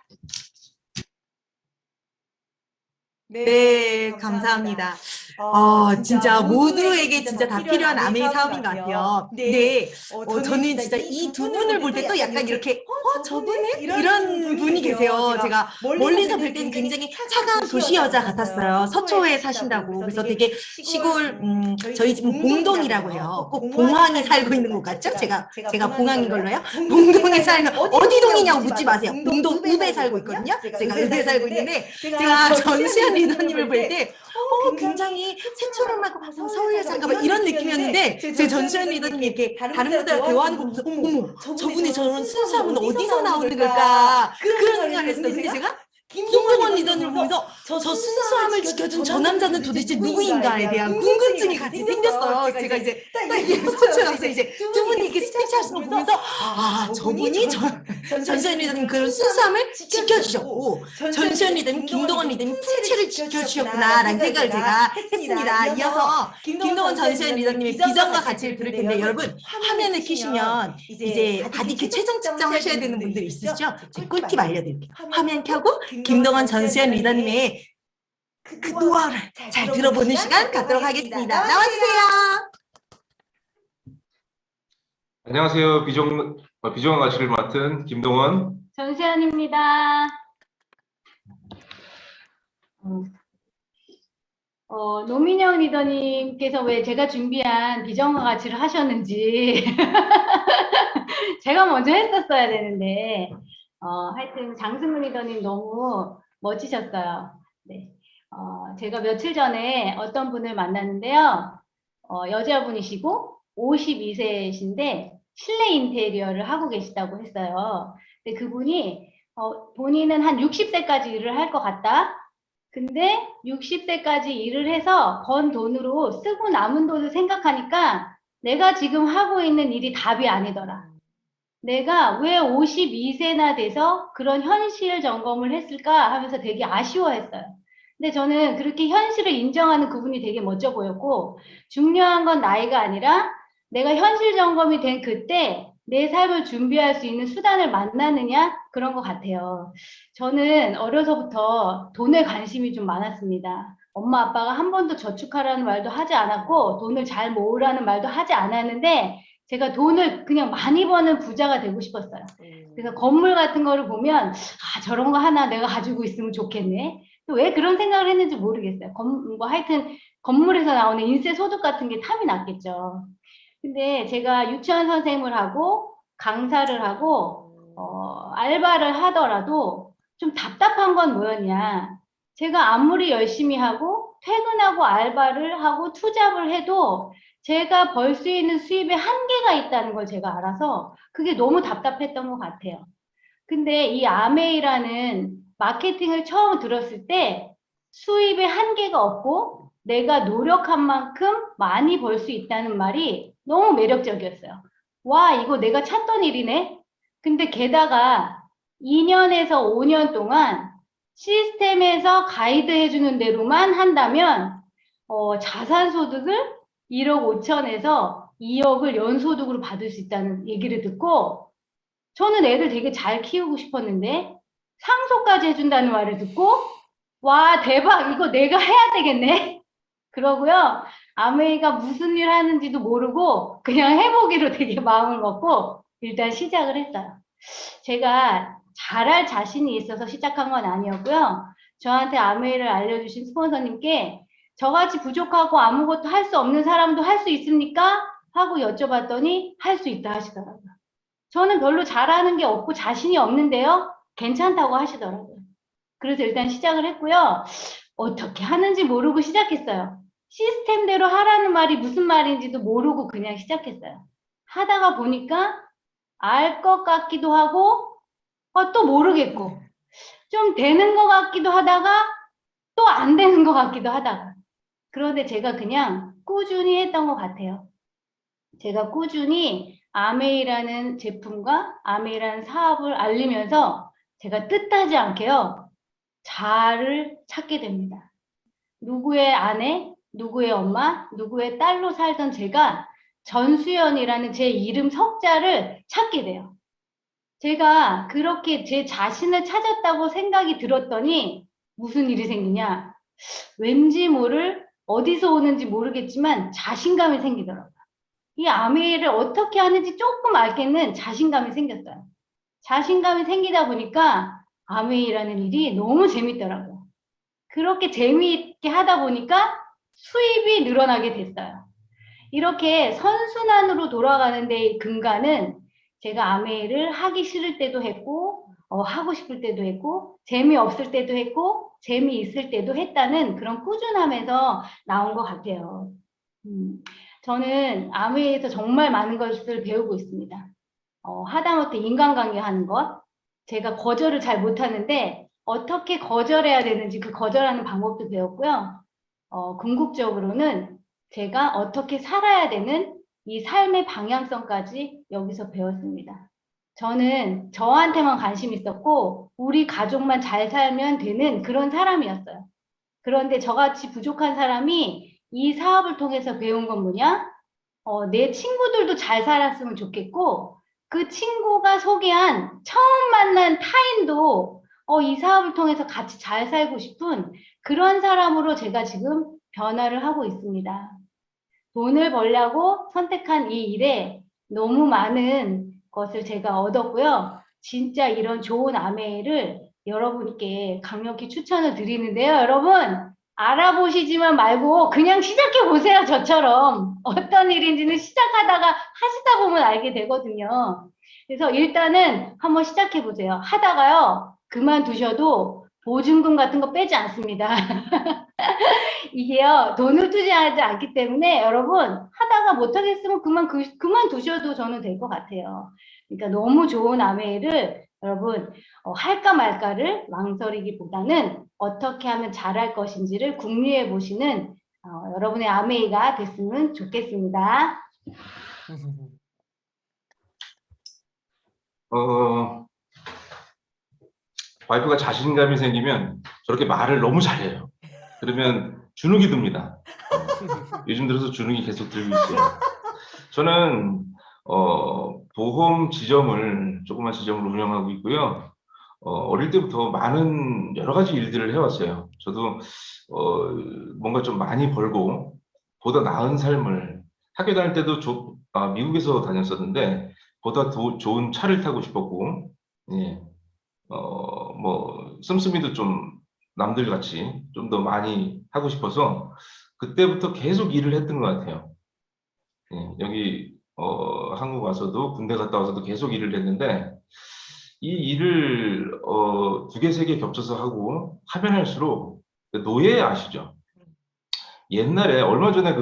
D: 네, 감사합니다. 진짜 모두에게 진짜 다 필요한 아메이 사업인 것 같아요. 근데 저는 진짜 이 두 분을 볼 때 또 약간 이렇게 저분은? 이런 분이 계세요. 제가 멀리서 볼 때는 굉장히 차가운 도시 여자 같았어요. 서초에 사신다고. 그래서 되게 시골, 저희 집은 봉동이라고 해요. 꼭 봉황이 살고 있는 곳 같죠? 제가 봉황인 걸로요? 봉동에 살는, 어디 동이냐고 묻지 마세요. 봉동 읍에 살고 있거든요. 제가 읍에 살고 있는데, 제가 전수연 리더님을 볼 때, 굉장히 새초롬하고 서울 여자인가 봐 이런 느낌이었는데, 제 전수연 리더님이 이렇게 다른 분들과 대화하는 거 보면서, 어머, 저분이 저런 순수함은 어디서 나오는 걸까? 그런 생각을 했어요. 근데 제가 김동원 리더님을 보면서 저 순수함을 지켜준 저 남자는 도대체 누구인가에 대한 궁금증이 같이 생겼어요. 제가 이제 딱 이게 서초에 가서 이제 두 분이 이렇게 스피치 하시는 거 보면서 저분이 전수연 리더님 그런 순수함을 지켜주셨고 전수연 리더님, 김동원 리더님 풍채를 지켜주셨구나라는 생각을 제가 했습니다. 이어서 김동원, 전수연 리더님의 비전과 가치를 들을 텐데 여러분 화면을 켜시면 이제 바디큐 최종 측정하셔야 되는 분들 있으시죠? 제 꿀팁 알려드릴게요. 화면 켜고 김동원, 전수연 리더님의 그 노하우를 잘 들어보는 시간 갖도록 하겠습니다. 나와주세요.
I: 안녕하세요. 비전과 가치를 맡은 김동원.
J: 전수연입니다. 노민영 리더님께서 왜 제가 준비한 비전과 가치를 하셨는지 제가 먼저 했었어야 되는데 하여튼 장승근 리더님 너무 멋지셨어요. 네. 제가 며칠 전에 어떤 분을 만났는데요. 여자분이시고 52세이신데 실내 인테리어를 하고 계시다고 했어요. 근데 그분이 본인은 한 60세까지 일을 할 것 같다. 근데 60세까지 일을 해서 번 돈으로 쓰고 남은 돈을 생각하니까 내가 지금 하고 있는 일이 답이 아니더라. 내가 왜 52세나 돼서 그런 현실 점검을 했을까 하면서 되게 아쉬워했어요. 근데 저는 그렇게 현실을 인정하는 그분이 되게 멋져 보였고 중요한 건 나이가 아니라 내가 현실 점검이 된 그때 내 삶을 준비할 수 있는 수단을 만나느냐 그런 것 같아요. 저는 어려서부터 돈에 관심이 좀 많았습니다. 엄마 아빠가 한 번도 저축하라는 말도 하지 않았고 돈을 잘 모으라는 말도 하지 않았는데 제가 돈을 그냥 많이 버는 부자가 되고 싶었어요. 그래서 건물 같은 거를 보면 저런 거 하나 내가 가지고 있으면 좋겠네. 또 왜 그런 생각을 했는지 모르겠어요. 하여튼 건물에서 나오는 인쇄 소득 같은 게 탐이 났겠죠. 근데 제가 유치원 선생님을 하고 강사를 하고 알바를 하더라도 좀 답답한 건 뭐였냐. 제가 아무리 열심히 하고 퇴근하고 알바를 하고 투잡을 해도 제가 벌 수 있는 수입에 한계가 있다는 걸 제가 알아서 그게 너무 답답했던 것 같아요. 근데 이 아메이라는 마케팅을 처음 들었을 때 수입에 한계가 없고 내가 노력한 만큼 많이 벌 수 있다는 말이 너무 매력적이었어요. 와, 이거 내가 찾던 일이네. 근데 게다가 2년에서 5년 동안 시스템에서 가이드해주는 대로만 한다면 자산소득을 1억 5천에서 2억을 연소득으로 받을 수 있다는 얘기를 듣고 저는 애들 되게 잘 키우고 싶었는데 상속까지 해준다는 말을 듣고 와 대박 이거 내가 해야 되겠네. 그러고요. 아메이가 무슨 일 하는지도 모르고 그냥 해보기로 되게 마음을 먹고 일단 시작을 했어요. 제가 잘할 자신이 있어서 시작한 건 아니었고요. 저한테 아메이를 알려주신 스폰서님께 저같이 부족하고 아무것도 할 수 없는 사람도 할 수 있습니까? 하고 여쭤봤더니 할 수 있다 하시더라고요. 저는 별로 잘하는 게 없고 자신이 없는데요. 괜찮다고 하시더라고요. 그래서 일단 시작을 했고요. 어떻게 하는지 모르고 시작했어요. 시스템대로 하라는 말이 무슨 말인지도 모르고 그냥 시작했어요. 하다가 보니까 알 것 같기도 하고 또 모르겠고 좀 되는 것 같기도 하다가 또 안 되는 것 같기도 하다가 그런데 제가 그냥 꾸준히 했던 것 같아요. 제가 꾸준히 아메이라는 제품과 아메이라는 사업을 알리면서 제가 뜻하지 않게요. 자아를 찾게 됩니다. 누구의 아내, 누구의 엄마, 누구의 딸로 살던 제가 전수연이라는 제 이름 석자를 찾게 돼요. 제가 그렇게 제 자신을 찾았다고 생각이 들었더니 무슨 일이 생기냐. 왠지 모를 어디서 오는지 모르겠지만 자신감이 생기더라고요. 이 아메이를 어떻게 하는지 조금 알겠는 자신감이 생겼어요. 자신감이 생기다 보니까 아메이라는 일이 너무 재밌더라고요. 그렇게 재미있게 하다 보니까 수입이 늘어나게 됐어요. 이렇게 선순환으로 돌아가는 데의 근간은 제가 아메이를 하기 싫을 때도 했고 하고 싶을 때도 했고 재미없을 때도 했고 재미있을 때도 했다는 그런 꾸준함에서 나온 것 같아요. 저는 아메이에서 정말 많은 것을 배우고 있습니다. 하다못해 인간관계 하는 것, 제가 거절을 잘 못하는데 어떻게 거절해야 되는지 그 거절하는 방법도 배웠고요. 궁극적으로는 제가 어떻게 살아야 되는 이 삶의 방향성까지 여기서 배웠습니다. 저는 저한테만 관심 있었고 우리 가족만 잘 살면 되는 그런 사람이었어요. 그런데 저같이 부족한 사람이 이 사업을 통해서 배운 건 뭐냐? 내 친구들도 잘 살았으면 좋겠고 그 친구가 소개한 처음 만난 타인도 이 사업을 통해서 같이 잘 살고 싶은 그런 사람으로 제가 지금 변화를 하고 있습니다. 돈을 벌려고 선택한 이 일에 너무 많은 것을 제가 얻었고요. 진짜 이런 좋은 아메이를 여러분께 강력히 추천을 드리는데요. 여러분 알아보시지만 말고 그냥 시작해 보세요. 저처럼 어떤 일인지는 시작하다가 하시다 보면 알게 되거든요. 그래서 일단은 한번 시작해 보세요. 하다가요 그만두셔도 보증금 같은 거 빼지 않습니다. 이게요 돈을 투자하지 않기 때문에 여러분 하다가 못하겠으면 그만두셔도 저는 될 것 같아요. 그러니까 너무 좋은 아메이를 여러분 할까 말까를 망설이기보다는 어떻게 하면 잘할 것인지를 궁리해 보시는 여러분의 아메이가 됐으면 좋겠습니다.
I: 와이프가 자신감이 생기면 저렇게 말을 너무 잘해요. 그러면 주눅이 듭니다. 요즘 들어서 주눅이 계속 들고 있어요. 저는 보험 지점을 조그만 지점을 운영하고 있고요. 어릴 때부터 많은 여러 가지 일들을 해왔어요. 저도 뭔가 좀 많이 벌고 보다 나은 삶을 학교 다닐 때도 미국에서 다녔었는데 보다 좋은 차를 타고 싶었고, 예. 뭐 씀씀이도 좀 남들 같이 좀 더 많이 하고 싶어서 그때부터 계속 일을 했던 것 같아요. 예, 여기 한국 와서도 군대 갔다 와서도 계속 일을 했는데 이 일을 2개, 3개 겹쳐서 하고 하면 할수록 노예 아시죠? 옛날에 얼마 전에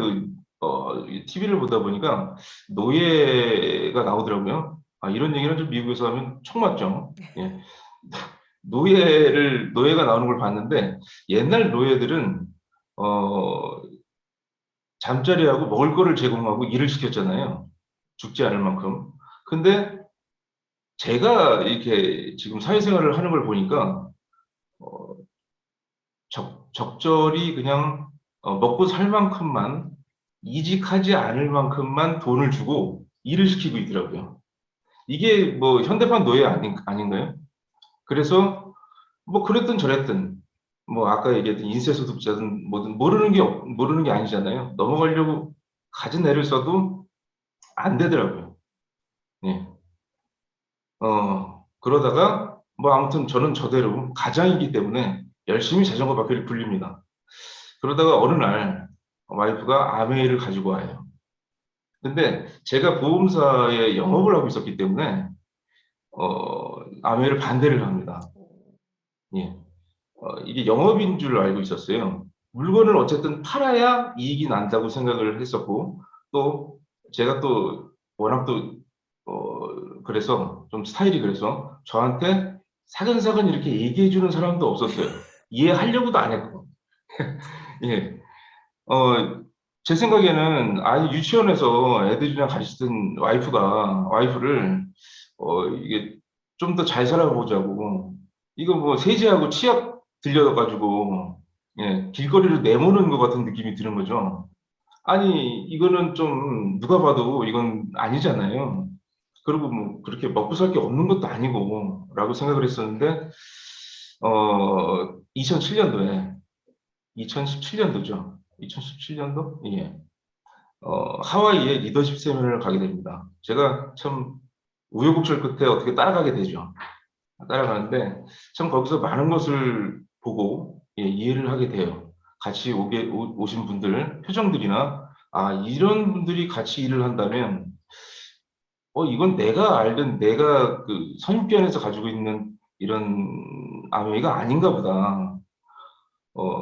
I: TV를 보다 보니까 노예가 나오더라고요. 아, 이런 얘기는 좀 미국에서 하면 총 맞죠? 예. 노예가 나오는 걸 봤는데 옛날 노예들은 잠자리하고 먹을 거를 제공하고 일을 시켰잖아요. 죽지 않을 만큼. 근데 제가 이렇게 지금 사회생활을 하는 걸 보니까 적절히 그냥 먹고 살 만큼만 이직하지 않을 만큼만 돈을 주고 일을 시키고 있더라고요. 이게 뭐 현대판 노예 아닌가요? 그래서 뭐 그랬든 저랬든 뭐 아까 얘기했던 인쇄소득자든 뭐든 모르는 게 아니잖아요. 넘어가려고 가진 애를 써도 안 되더라고요. 예. 그러다가 뭐 아무튼 저는 저대로 가장이기 때문에 열심히 자전거 바퀴를 굴립니다. 그러다가 어느 날 와이프가 아메이를 가지고 와요. 근데 제가 보험사에 영업을 하고 있었기 때문에 아메이를 반대를 합니다. 예. 이게 영업인 줄 알고 있었어요. 물건을 어쨌든 팔아야 이익이 난다고 생각을 했었고, 또 제가 또 워낙 또 그래서 좀 스타일이 그래서 저한테 사근사근 이렇게 얘기해 주는 사람도 없었어요. 이해하려고도 안 했고. 예. 제 생각에는 아이 유치원에서 애들이랑 가르치던 와이프를 이게 좀 더 잘 살아보자고, 이거 뭐 세제하고 치약 들려가지고 예, 길거리로 내모는 것 같은 느낌이 드는 거죠. 아니 이거는 좀 누가 봐도 이건 아니잖아요. 그리고 뭐 그렇게 먹고 살 게 없는 것도 아니고 라고 생각을 했었는데 2007년도에 2017년도죠. 2017년도? 예. 하와이에 리더십 세미나를 가게 됩니다. 제가 참 우여곡절 끝에 어떻게 따라가게 되죠. 따라가는데 참 거기서 많은 것을 보고 이해를 하게 돼요. 같이 오신 분들 표정들이나 이런 분들이 같이 일을 한다면 이건 내가 알던 내가 그 선입견에서 가지고 있는 이런 아메이가 아닌가 보다.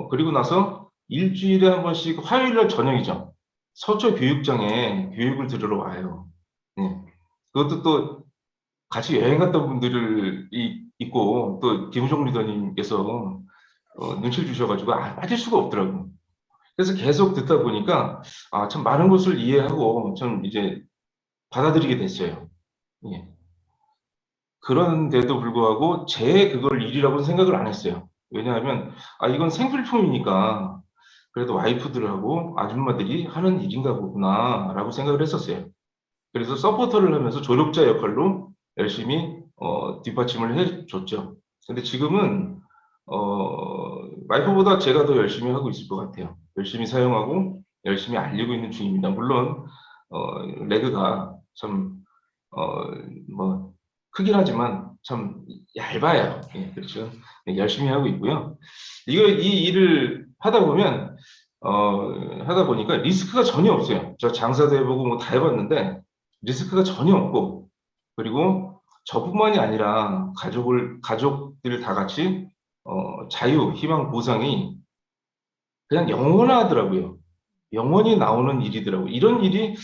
I: 그리고 나서 일주일에 한 번씩 화요일날 저녁이죠. 서초 교육장에 교육을 들으러 와요. 예. 그것도 또 같이 여행 갔던 분들이 있고 또 김우종 리더님께서 눈치를 주셔가지고 빠질 수가 없더라고. 그래서 계속 듣다 보니까 참 많은 것을 이해하고 좀 이제 받아들이게 됐어요. 예. 그런데도 불구하고 그걸 일이라고 생각을 안 했어요. 왜냐하면 이건 생필품이니까 그래도 와이프들하고 아줌마들이 하는 일인가 보구나 라고 생각을 했었어요. 그래서 서포터를 하면서 조력자 역할로 열심히 뒷받침을 해줬죠. 근데 지금은 와이프보다 제가 더 열심히 하고 있을 것 같아요. 열심히 사용하고 열심히 알리고 있는 중입니다. 물론 레그가 참 크긴 하지만 참 얇아요. 예, 그렇죠. 네, 열심히 하고 있고요. 이 일을 하다 보니까 리스크가 전혀 없어요. 저 장사도 해보고 뭐 다 해봤는데 리스크가 전혀 없고, 그리고 저뿐만이 아니라 가족들 다 같이 자유, 희망, 보상이 그냥 영원하더라고요. 영원히 나오는 일이더라고요. 이런 일이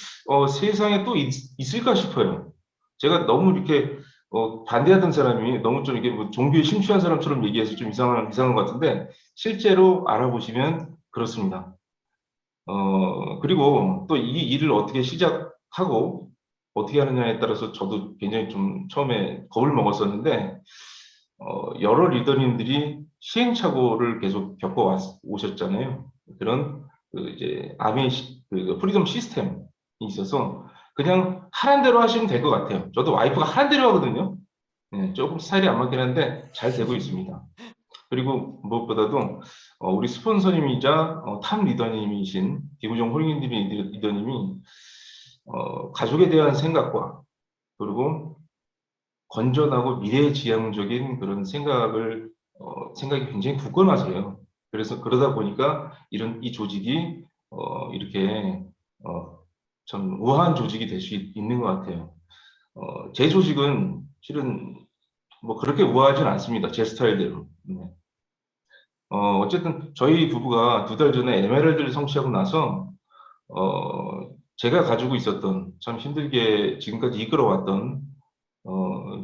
I: 세상에 또 있을까 싶어요. 제가 너무 이렇게 반대하던 사람이 너무 좀 이게 뭐 종교에 심취한 사람처럼 얘기해서 좀 이상한 것 같은데 실제로 알아보시면 그렇습니다. 그리고 또 이 일을 어떻게 시작하고 어떻게 하느냐에 따라서 저도 굉장히 좀 처음에 겁을 먹었었는데 여러 리더님들이 시행착오를 계속 겪어 오셨잖아요. 그런 이제 아메이 프리덤 시스템이 있어서 그냥 하는 대로 하시면 될 것 같아요. 저도 와이프가 하는 대로 하거든요. 네, 조금 스타일이 안 맞긴 한데 잘 되고 있습니다. 그리고 무엇보다도 우리 스폰서님이자 탑 리더님이신 김우종 홀링 리더님이 가족에 대한 생각과 그리고 건전하고 미래지향적인 그런 생각이 굉장히 굳건하세요. 그래서 그러다 보니까 이 조직이 이렇게 참 우아한 조직이 될 수 있는 것 같아요. 제 조직은 실은 뭐 그렇게 우아하진 않습니다. 제 스타일대로. 네. 어쨌든 저희 부부가 2달 전에 에메랄드를 성취하고 나서 제가 가지고 있었던 참 힘들게 지금까지 이끌어왔던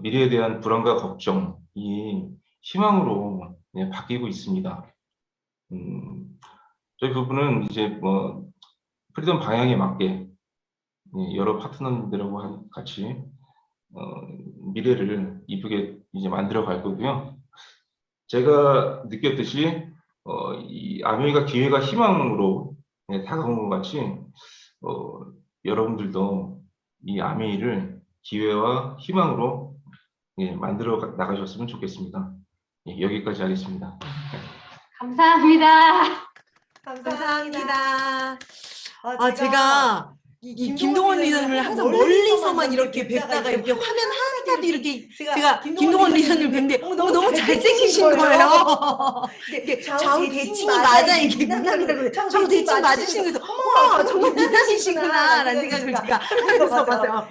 I: 미래에 대한 불안과 걱정이 희망으로 바뀌고 있습니다. 저희 부부는 이제 뭐 프리덤 방향에 맞게 여러 파트너님들하고 같이 미래를 이쁘게 이제 만들어 갈 거고요. 제가 느꼈듯이 이 아메이가 기회가 희망으로 다가온 것 같이 여러분들도 이 아메이를 기회와 희망으로 만들어 나가셨으면 좋겠습니다. 여기까지 하겠습니다.
J: 감사합니다.
D: 감사합니다. 제가 이 김동원 리더님을 항상 멀리서만 이렇게 뵙다가 이렇게 화면 하나도 이렇게 제가 김동원 리더님 뵙는데 너무 잘생기신 거예요. 좌우 대칭이 맞아 이게 문학이라고 좌우 대칭 맞으시는 거에서 정말 미남이시구나라는 생각을 제가 하면서 봤어요.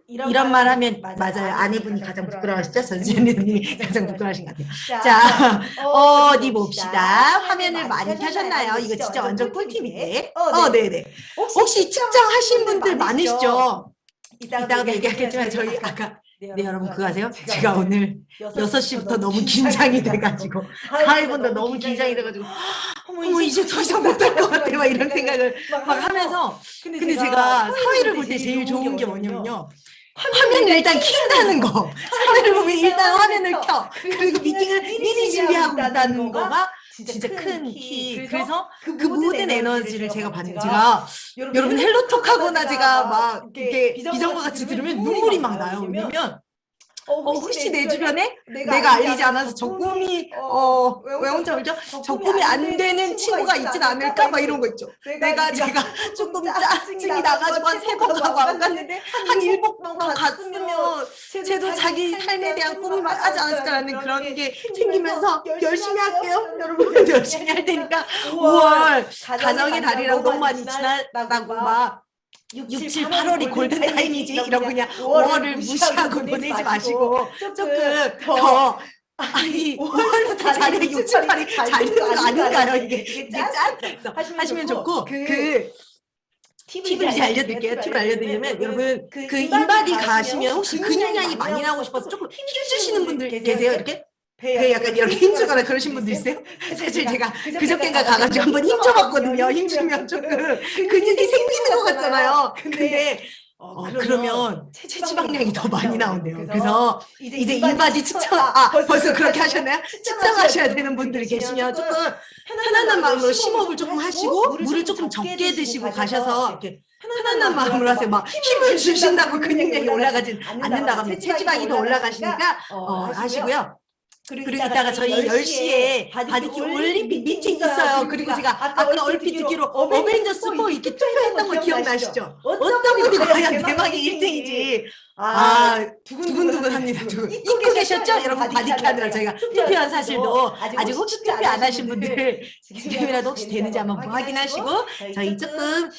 D: 이런 말 하면 맞아요. 아내분이 가장 부끄러워하시죠? 전지현 리더님이 가장 부끄러워하신 것 같아요. 자, 어디 봅시다. 화면을 많이 켜셨나요? 이거 진짜 완전 꿀팁인데. 네네. 혹시 측정하신 분들 많으시죠? 이따가도 얘기하겠지만 저희 아까 여러분 그거 아세요? 제가 오늘 6시부터 너무 긴장이 돼가지고 4회분도 너무 긴장이 돼가지고 어머 이제 더 이상 못할 것 같아 막 이런 생각을 막 하면서 근데 제가 사회를 볼 때 제일 좋은 게 뭐냐면요 화면을 일단 킨다는 거 사회를 보면 일단 화면을 켜 그리고 미팅을 미리 준비하고 있다는 거가 진짜 큰 키. 그래서 그 모든 에너지를 제가 받는 제가 여러분 헬로톡 하거나 제가 막 이렇게 비전과 같이 들으면 눈물이 막 나요. 왜냐면 혹시 내 주변에 내가 알리지 않아서 저 꿈이 왜 혼자 울죠? 저 꿈이 안 되는 친구가 있진 않을까? 막 이런 거 있죠. 제가 조금 짜증이 나가지고 한 3번 가고 안 갔는데 한 7번 갔으면 쟤도 자기 삶에 대한 꿈을 하지 않았을까라는 그런 게 생기면서 열심히 할게요. 여러분 열심히 할 테니까 5월 가정의 달이라고 너무 많이 지나다고 막 6, 7, 8월이 골든타임이지 이러고 그냥 5월을 무시하고 보내지 마시고 조금 더 아니 5월부터 잘해 6, 7, 8이 잘되는 거 아닌가요? 이게 짧다 하시면 좋고 그 팁을 이제 알려드릴게요. 팁을 알려드리면 여러분 그 인바디 가시면 혹시 근육량이 많이 나오고 싶어서 조금 힘주시는 분들 계세요? 이렇게? 배에 약간 이렇게 힘주거나 그러신 분들 있어요? 사실 제가 그저께인가 가가지고 한번 힘줘봤거든요. 힘주면 조금 근육이 생기는 것 같잖아요. 근데 그러면 체지방량이 더 많이 나온대요. 그래서 이제 인바디 측정, 벌써 그렇게 하셨나요? 측정하셔야 되는 분들이 계시면 조금 편안한 마음으로 심호흡을 조금 하시고 물을 조금 적게 드시고 가셔서 이렇게 편안한 마음으로 하세요. 막 힘을 주신다고 근육량이 올라가진 않는다고 합니다. 체지방이 더 올라가시니까 하시고요. 그리고 이따가 저희 10시에 바디키 올림픽 미팅 있어요. 그리고 제가 아까 얼핏 듣기로 어벤져스 4 이렇게 투표했던 거 기억나시죠? 어떤 분이 과연 대박의 1등이지? 두근두근합니다. 잊고 계셨죠? 여러분 바디키 하느라 저희가 투표한 사실도 아직 혹시 투표 안 하신 분들 지금이라도 혹시 되는지 한번 확인하시고 저희 조금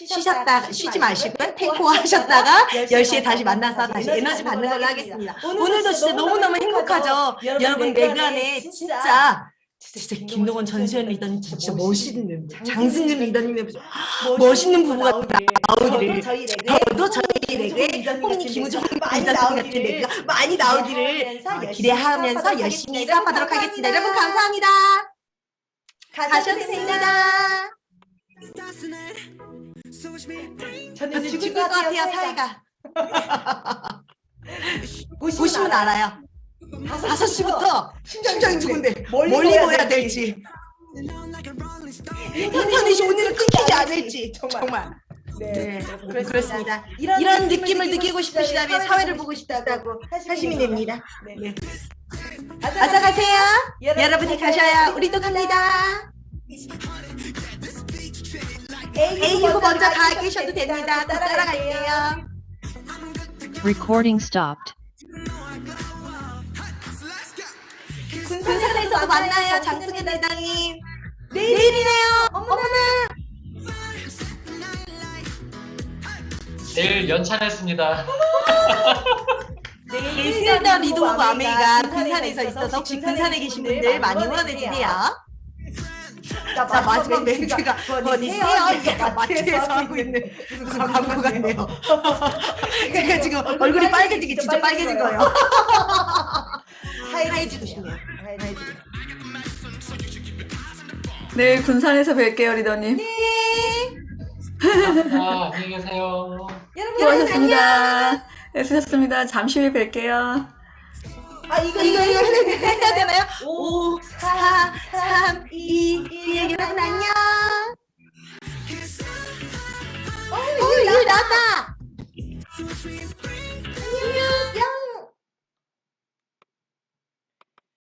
D: 쉬지 마시고요. 탱고 하셨다가 10시에 다시 만나서 다시 에너지 받는 걸로 하겠습니다. 오늘도 진짜 너무너무 행복하죠? 여러분 내간에 진짜 김동원 전수현 리더님 진짜 멋있는 장승근 리더님의 멋있는 부부가 나오기를 저도 저희 레그에 홍인이 김우정 리더님 같은 레그가 많이 나오기를 기대하면서 열심히 수업하도록 하겠습니다. 여러분 감사합니다. 가셨습니다. 저는 죽을 것 같아요. 사이가 보시면 알아요. 5시부터 심장이 두근데 멀리 보여야 될지 인터넷이 오늘은 끊기지 않을지 정말 네, 그렇습니다. 이런 느낌을 느끼고 싶으시다면 사회를 보고 싶다고 하시면 됩니다. 네. 어서 가세요. 여러분이 가셔야 우리도 갑니다. A이고 먼저 가 계셔도 됩니다. 또 따라갈게요.
K: Recording stopped.
D: 군산에서도 만나요. 장승현 대장님. 내일이네요. 어머나.
E: 내일 연찬했습니다.
D: 실더 리드 오브 아메이가 군산에서 있어서 혹시 군산에 계신 분들 많이 응원해주세요. 자 마지막 멘트가 어디세요? 이게 마트에서 하고 있는 무슨 광고 같네요. 제가 지금 얼굴이 빨개지기 진짜 빨개진 거예요. 하얘지고 싶네요.
L: 내일 군산에서 뵐게요, 리더님.
E: 안녕히 계세요.
L: 수고하셨습니다. 애쓰셨습니다. 잠시 후에 뵐게요.
D: 이거 해야 되나요? 5, 4, 3, 2, 1 여러분 안녕. 일 나왔다.